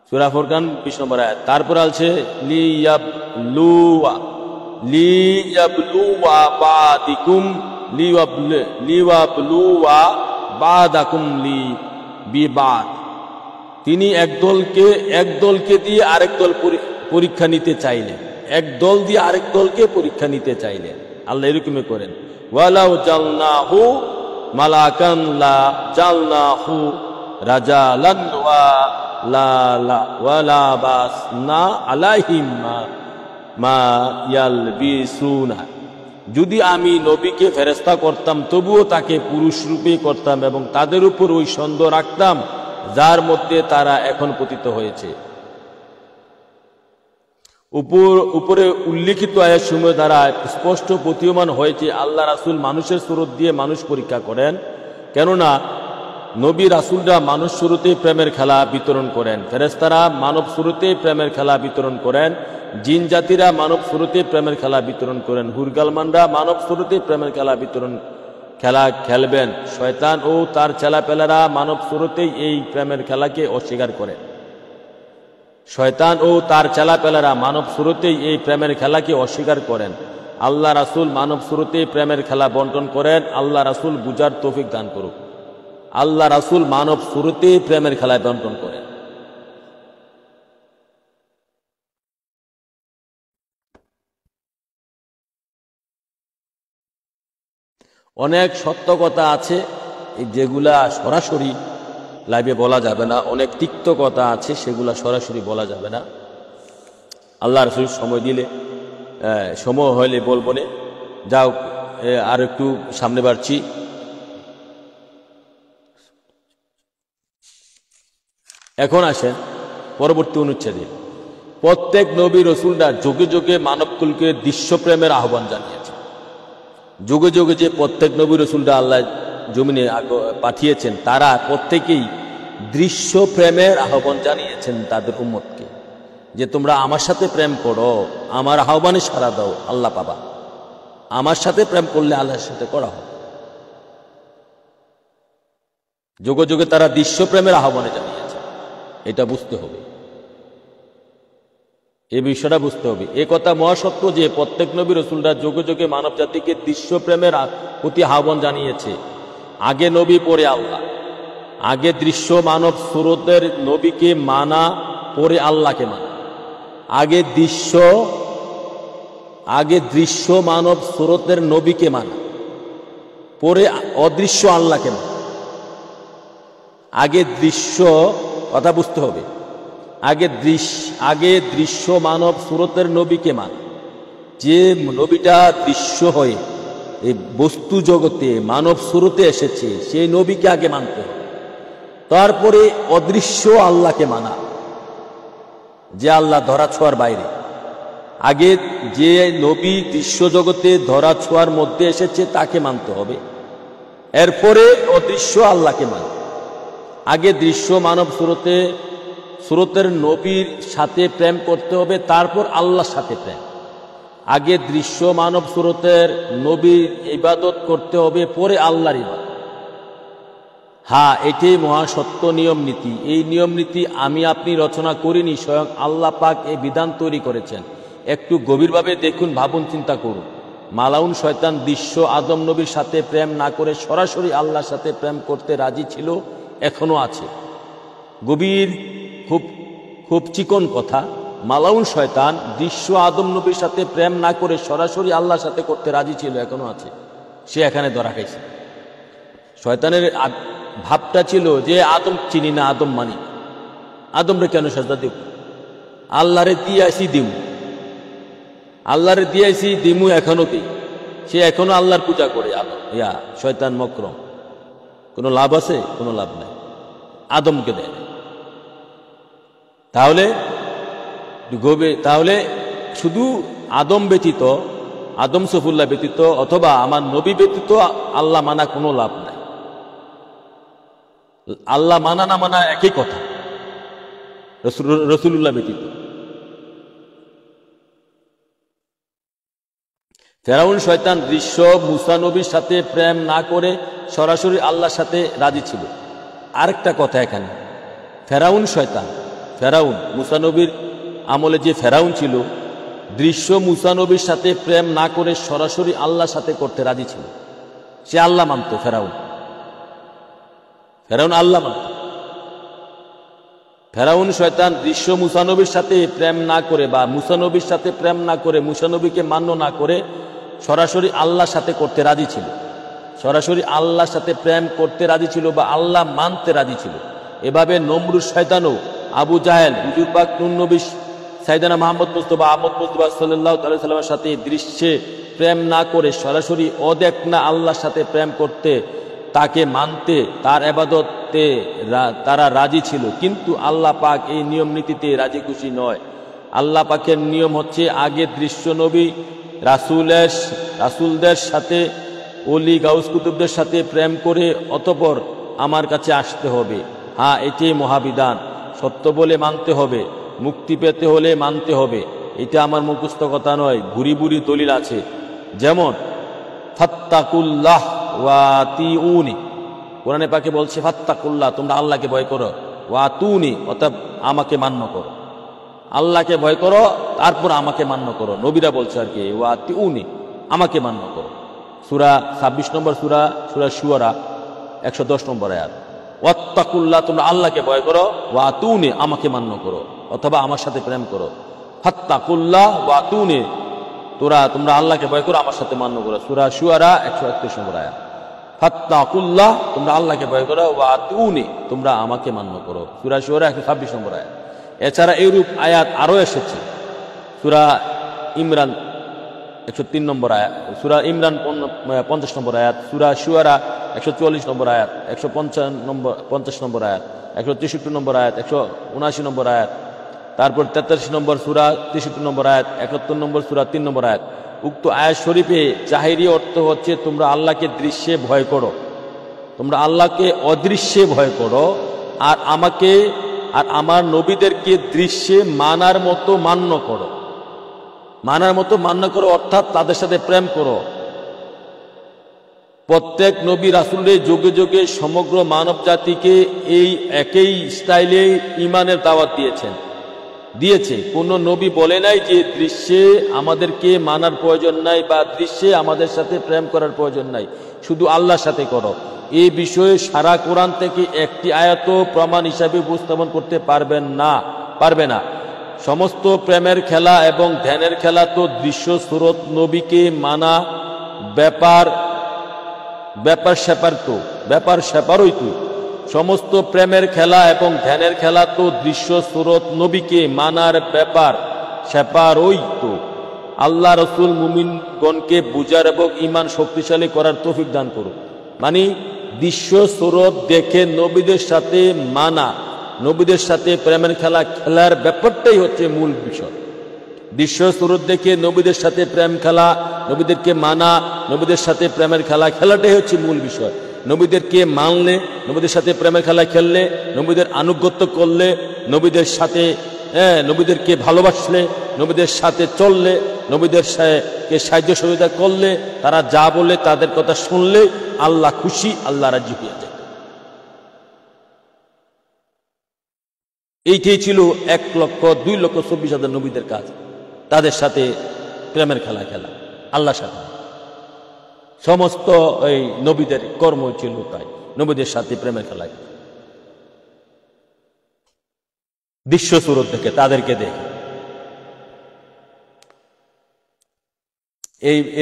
সূরা ফুরকান 20 নম্বর আয়াত। তারপর আছে লিয়াবলুয়া বাদিকুম লিওয়াবলুয়া বাদাকুম বিবাদ, তিনি একদলকে দিয়ে আরেক দল পরীক্ষা নিতে চাইলেন, এক দল দিয়ে আরেক দলকে পরীক্ষা নিতে চাইলেন। আল্লাহ এরকমই করেন। ওয়ালাউ জালনাহু মালাকান লা জালনাহু রাজালান ওয়ালা বাসনা আলাইহিম মা ইয়ালবিসুনা, যদি আমি নবীকে ফেরেশতা করতাম তবুও তাকে পুরুষ রূপে করতাম এবং তাদের উপর ওই সন্দেহ রাখতাম যার মধ্যে তারা এখন পতিত হয়েছে। উপরে উল্লিখিত আয়াতসমূহ দ্বারা স্পষ্ট প্রতীয়মান হয়েছে আল্লাহ রাসূল মানুষের সুরত দিয়ে মানুষ পরীক্ষা করেন। কেননা নবী রাসূলরা মানুষ সুরতে প্রেমের খেলা বিতরণ করেন, ফেরেশতারা মানব সুরতে প্রেমের খেলা বিতরণ করেন, জিন জাতিরা মানব সুরতে প্রেমের খেলা বিতরণ করেন, হুরগালমানরা মানব সুরতে প্রেমের খেলা খেলবেন। শয়তান ও তার ছেলেপেলেরা মানব সুরতেই এই প্রেমের খেলাকে অস্বীকার করে। শয়তান ও তার ছেলেপেলেরা মানব সুরতেই এই প্রেমের খেলাকে অস্বীকার করেন। আল্লাহ রাসূল মানব সুরতে প্রেমের খেলা বন্টন করেন। আল্লাহ রাসূল বুঝার তৌফিক দান করুক। আল্লাহ রাসূল মানব সুরতে প্রেমের খেলায় বন্টন করেন। অনেক সত্য কথা আছে যেগুলা সরাসরি লাইভে বলা যাবে না, অনেক তিক্ত কথা আছে সেগুলা সরাসরি বলা যাবে না। আল্লাহ রাসূল সময় দিলে, সময় হলে বলবো না। যাও, আর একটু সামনে বাড়ছি। এখন আসেন পরবর্তী অনুচ্ছেদে। প্রত্যেক নবী রসুলরা যুগে যুগে মানবকুলকে দৃশ্যপ্রেমের আহ্বান জানিয়েছে। যুগে যুগে যে প্রত্যেক নবী রসুলরা আল্লাহ জমিনে পাঠিয়েছেন তারা প্রত্যেকেই দৃশ্যপ্রেমের আহ্বান জানিয়েছেন তাদের উম্মতকে, যে তোমরা আমার সাথে প্রেম করো, আমার আহ্বানে সাড়া দাও, আল্লাহ পাবা। আমার সাথে প্রেম করলে আল্লাহর সাথে করা হবে। যুগে যুগে তারা দৃশ্যপ্রেমের আহ্বানে জানিয়েছে, এটা বুঝতে হবে, এই বিষয়টা বুঝতে হবে। এ কথা মহাসত্য যে প্রত্যেক নবী রসুলরা যুগে যুগে মানব জাতিকে দৃশ্যপ্রেমের প্রতি আহ্বান জানিয়েছে। আগে নবী পরে আল্লাহ, আগে দৃশ্য মানব সুরতের নবীকে মানা, পরে আল্লাহকে মানা। আগে দৃশ্য মানব সুরতের নবীকে মানা, পরে অদৃশ্য আল্লাহকে মানা। আগে দৃশ্য, কথা বুঝতে হবে, আগে দৃশ্য মানব সুরতের নবীকে মান, যে নবীটা দৃশ্য হয়ে এই বস্তু জগতে মানব সুরতে এসেছে সেই নবীকে আগে মানতে হবে। তারপরে অদৃশ্য আল্লাহকে মানা, যে আল্লাহ ধরা ছোঁয়ার বাইরে। আগে যে নবী দৃশ্য জগতে ধরা ছোঁয়ার মধ্যে এসেছে তাকে মানতে হবে, এরপরে অদৃশ্য আল্লাহকে মান। আগে দৃশ্য মানব সুরতের নবীর সাথে প্রেম করতে হবে, তারপর আল্লাহর সাথে প্রেম। আগে দৃশ্য মানব সুরতের নবীর ইবাদত করতে হবে, পরে আল্লাহর ইবাদত। হ্যাঁ, এটাই মহাসত্য নিয়ম নীতি। এই নিয়ম নীতি আমি আপনি রচনা করিনি, স্বয়ং আল্লাহ পাক এই বিধান তৈরি করেছেন। একটু গভীরভাবে দেখুন, ভাবুন, চিন্তা করুন। মালাউন শয়তান দৃশ্য আদম নবীর সাথে প্রেম না করে সরাসরি আল্লাহর সাথে প্রেম করতে রাজি ছিল, এখনো আছে। গভীর, খুব চিকন কথা। মালাউন শয়তান দৃশ্য আদম নবীর সাথে প্রেম না করে সরাসরি আল্লাহর সাথে করতে রাজি ছিল, এখনো আছে। সে এখানে ধরা খাইছে। শয়তানের ভাবটা ছিল যে আদম চিনি না, আদম মানি, আদমরে কেন সাজদা দেব, আল্লাহরে দিয়েছি দিমু, আল্লাহরে দিয়েছি দিমু, এখনো দিই। সে এখনো আল্লাহর পূজা করে। শয়তান মকরম, কোনো লাভ আছে? কোনো লাভ নাই। আদমকে দেয়। তাহলে শুধু আদম ব্যতীত, আদম সফুল্লাহ ব্যতীত অথবা আমার নবী ব্যতীত আল্লাহ মানা কোনো লাভ নাই। আল্লাহ মানা না মানা একই কথা, রসুল্লাহ ব্যতীত। ফেরাউন শয়তান দৃশ্য মুসা নবীর সাথে প্রেম না করে সরাসরি আল্লাহর সাথে রাজি ছিল। আরেকটা কথা এখানে, ফেরাউন শয়তান, ফেরাউন মুসা নবীর আমলে যে ফেরাউন ছিল, দৃশ্য মুসা নবীর সাথে প্রেম না করে সরাসরি আল্লাহর সাথে করতে রাজি ছিল। সে আল্লাহ মানত। ফেরাউন আল্লাহ মানত। ফেরাউন শয়তান দৃশ্য মুসা নবীর সাথে প্রেম না করে বা মুসা নবীর সাথে প্রেম না করে, মুসা নবীকে মান্য না করে সরাসরি আল্লাহর সাথে করতে রাজি ছিল। সরাসরি আল্লাহর সাথে প্রেম করতে রাজি ছিল বা আল্লাহ মানতে রাজি ছিল। এভাবে নমরুদ শয়তানও আবু জাহেল হুজুর পাক নূর নবী সাইয়েদনা মুহাম্মদ মুস্তাফা আহমদ মুস্তাফা সাল্লাল্লাহু আলাইহি সাল্লামের সাথে দৃশ্যে প্রেম না করে সরাসরি অদেখ না আল্লাহর সাথে প্রেম করতে, তাকে মানতে, তার ইবাদতে তারা রাজি ছিল। কিন্তু আল্লাহ পাক এই নিয়ম নীতিতে রাজি খুশি নয়। আল্লাহ পাকের নিয়ম হচ্ছে আগে দৃশ্য নবী রাসূলদের সাথে, ওলি গাউস কুতুবদের সাথে প্রেম করে অতঃপর আমার কাছে আসতে হবে। হ্যাঁ, এটাই মহাবিধান। সত্য বলে মানতে হবে, মুক্তি পেতে হলে মানতে হবে। এটা আমার মুখস্থ কথা নয়, ভুরি ভুরি দলিল আছে। যেমন ফাত্তাকুল্লাহ ওয়াতিউনি, কোরআনে পাকে বলছে ফাত্তাকুল্লাহ, তোমরা আল্লাহকে ভয় করো, ওয়াতুনি অর্থাৎ আমাকে মান্য করো। আল্লাহকে ভয় করো, তারপর আমাকে মান্য করো। নবীরা বলছে আর কি, ওয়াতিউনি, আমাকে মান্য করো। সূরা 26 নম্বর সূরা শুআরা 110 নম্বর আয়াত। ওয়াত্তাকুল্লাহ, তোমরা আল্লাহকে ভয় করো, ওয়াতুনি, আমাকে মান্য করো অথবা আমার সাথে প্রেম করো। ফাত্তাকুল্লাহ ওয়াতুনি, তোমরা আল্লাহকে ভয় করো, আমার সাথে মান্য করো। সূরা শুআরা 131 নম্বর আয়াত। ফাত্তাকুল্লাহ, তোমরা আল্লাহকে ভয় করো, ওয়াতুনি, তোমরা আমাকে মান্য করো। সূরা শুআরা 126 নম্বর আয়াত। এছাড়া এইরূপ আয়াত আরো এসেছে। সূরা ইমরান 103 নম্বর আয়াত, সূরা ইমরান 50 নম্বর আয়াত, সূরা শুআরা 144 নম্বর আয়াত, 150 নম্বর আয়াত, 163 নম্বর আয়াত, 179 নম্বর আয়াত, তারপর 43 নম্বর সূরা 63 নম্বর আয়াত, 71 নম্বর সূরা 3 নম্বর আয়াত। উক্ত আয়াত শরীফে জাহিরি অর্থ হচ্ছে তোমরা আল্লাহকে দৃশ্যে ভয় করো, তোমরা আল্লাহকে অদৃশ্যে ভয় করো, আর আমাকে আর আমার নবীদেরকে দৃশ্যে মানার মতো মান্য করো। মানার মতো মান্য করো অর্থাৎ তাদের সাথে প্রেম করো। প্রত্যেক নবী রাসূলের যুগে যুগে সমগ্র মানব জাতিকে এই একই স্টাইলে ঈমানের দাওয়াত দিয়েছে। কোন নবী বলে নাই যে দৃশ্যে আমাদেরকে মানার প্রয়োজন নাই বা দৃশ্যে আমাদের সাথে প্রেম করার প্রয়োজন নাই, শুধু আল্লাহর সাথে করো। এই বিষয়ে সারা কোরআন থেকে একটি আয়াত প্রমাণ হিসাবে উপস্থাপন করতে পারবে না। সমস্ত প্রেমের খেলা এবং ধ্যানের খেলা তো দৃশ্য সুরত নবীকে মানা ব্যাপার স্যাপারই তো। সমস্ত প্রেমের খেলা এবং ধ্যানের খেলা তো দৃশ্য সুরত নবীকে মানার ব্যাপার স্যাপারই তো। আল্লাহ রসুল মুমিনগণকে বুঝার এবং ঈমান শক্তিশালী করার তৌফিক দান করুন। মানে দৃশ্য সুরত দেখে নবীদের সাথে মানা, নবীদের সাথে প্রেমের খেলার ব্যাপারটাই হচ্ছে মূল বিষয়। দৃশ্য সুরত দেখে নবীদের সাথে প্রেম খেলা, নবীদেরকে মানা, নবীদের সাথে প্রেমের খেলাটাই হচ্ছে মূল বিষয়। নবীদেরকে মানলে, নবীদের সাথে প্রেমের খেলা খেললে, নবীদের আনুগত্য করলে, নবীদের সাথে নবীদেরকে ভালোবাসলে, নবীদের সাথে চললে, নবীদেরকে সাহায্য সহযোগিতা করলে, তারা যা বলে তাদের কথা শুনলে আল্লাহ খুশি, আল্লাহ রাজি হয়ে যায়। এইটাই ছিল 1,02,24,000 নবীদের কাজ, তাদের সাথে প্রেমের খেলা আল্লাহর সাথে। সমস্ত এই নবীদের কর্ম ছিল তাই, নবীদের সাথে প্রেমের খেলা। দৃশ্য সুরত দেখে, তাদেরকে দেখে।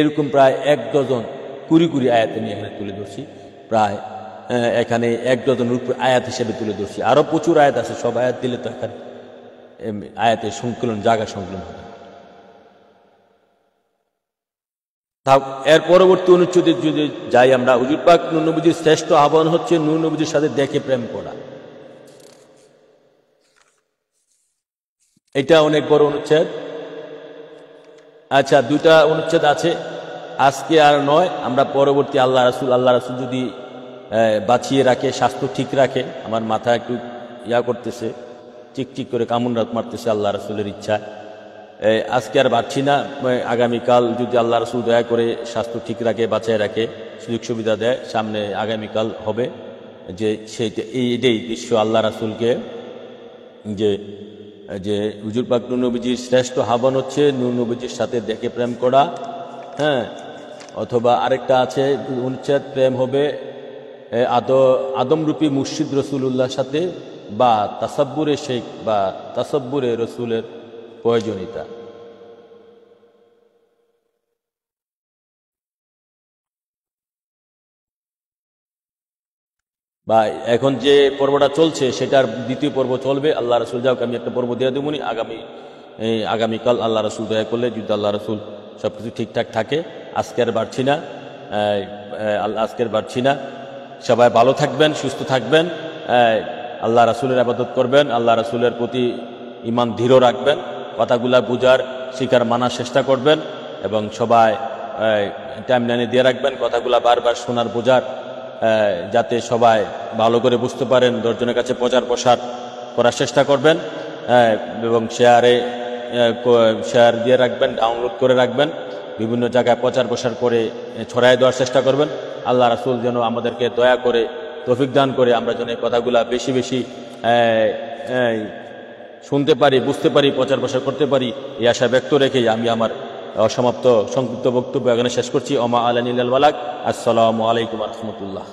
এরকম প্রায় 1 ডজন 20 আয়াত নিয়ে এখানে তুলে ধরছি। প্রায় এখানে 1 ডজনের উপর আয়াত হিসেবে তুলে ধরছি। আরো প্রচুর আয়াত আছে, সব আয়াত দিলে তো এখানে আয়াতের জায়গা সংকলন হবে। এর পরবর্তী অনুচ্ছেদে যদি যাই আমরা, হুজুর পাক নূর নবীজির শ্রেষ্ঠ আহ্বান হচ্ছে নূর নবীজির সাথে দেখে প্রেম করা। এটা অনেক বড় অনুচ্ছেদ। আচ্ছা, দুইটা অনুচ্ছেদ আছে, আজকে আর নয়, আমরা পরবর্তী আল্লাহ রাসূল যদি বাঁচিয়ে রাখে, স্বাস্থ্য ঠিক রাখে, আমার মাথা একটু করতেছে, চিকচিক করে কামড় মারতেছে আল্লাহ রাসূলের ইচ্ছা, আজকে আর পারছি না, আগামীকাল যদি আল্লাহ রাসূল দয়া করে স্বাস্থ্য ঠিক রাখে, বাঁচায় রাখে, সুযোগ সুবিধা দেয়, সামনে আগামীকাল হবে যে এইটাই দৃশ্য আল্লাহ রাসূলকে, যে হুজুর পাক নূর নবীজির শ্রেষ্ঠ আহ্বান হচ্ছে নূর নবীজির সাথে দেখে প্রেম করা। হ্যাঁ, অথবা আরেকটা আছে অনুচ্ছেদ, প্রেম হবে আদমরূপী মুর্শিদ রসুল্লাহর সাথে, বা তাসাব্বুরে শেখ বা তাসাব্বুরে রসুলের প্রয়োজনীয়তা। বা এখন যে পর্বটা চলছে সেটার দ্বিতীয় পর্ব চলবে, আল্লাহ রাসূল যাওক, আমি একটা পর্ব দিয়ে দেবনি আগামীকাল আল্লাহ রাসূল দয়া করলে, যদি আল্লাহ রাসূল সব কিছু ঠিকঠাক থাকে। আজকে আর বাড়ছি না। সবাই ভালো থাকবেন, সুস্থ থাকবেন, আল্লাহ রাসূলের ইবাদত করবেন, আল্লাহ রাসূলের প্রতি ঈমান দৃঢ় রাখবেন, কথাগুলা বুঝার, শিকার মানার চেষ্টা করবেন, এবং সবাই টাইম লাইনে দিয়ে রাখবেন, কথাগুলা বারবার শোনার, বোঝার, যাতে সবাই ভালো করে বুঝতে পারেন, 10 জনের কাছে প্রচার প্রসার করার চেষ্টা করবেন, এবং শেয়ার দিয়ে রাখবেন, ডাউনলোড করে রাখবেন, বিভিন্ন জায়গায় প্রচার প্রসার করে ছড়াই দেওয়ার চেষ্টা করবেন। আল্লাহ রাসূল যেন আমাদেরকে দয়া করে তৌফিক দান করে, আমরা যেন এই কথাগুলা বেশি বেশি শুনতে পারি, বুঝতে পারি, প্রচার প্রসার করতে পারি, এই আশা ব্যক্ত রেখেই আমি আমার সংক্ষিপ্ত বক্তব্য এখানে শেষ করছি। ওমা আলানিল বালাগ। আসসালামু আলাইকুম ওয়া রাহমাতুল্লাহ।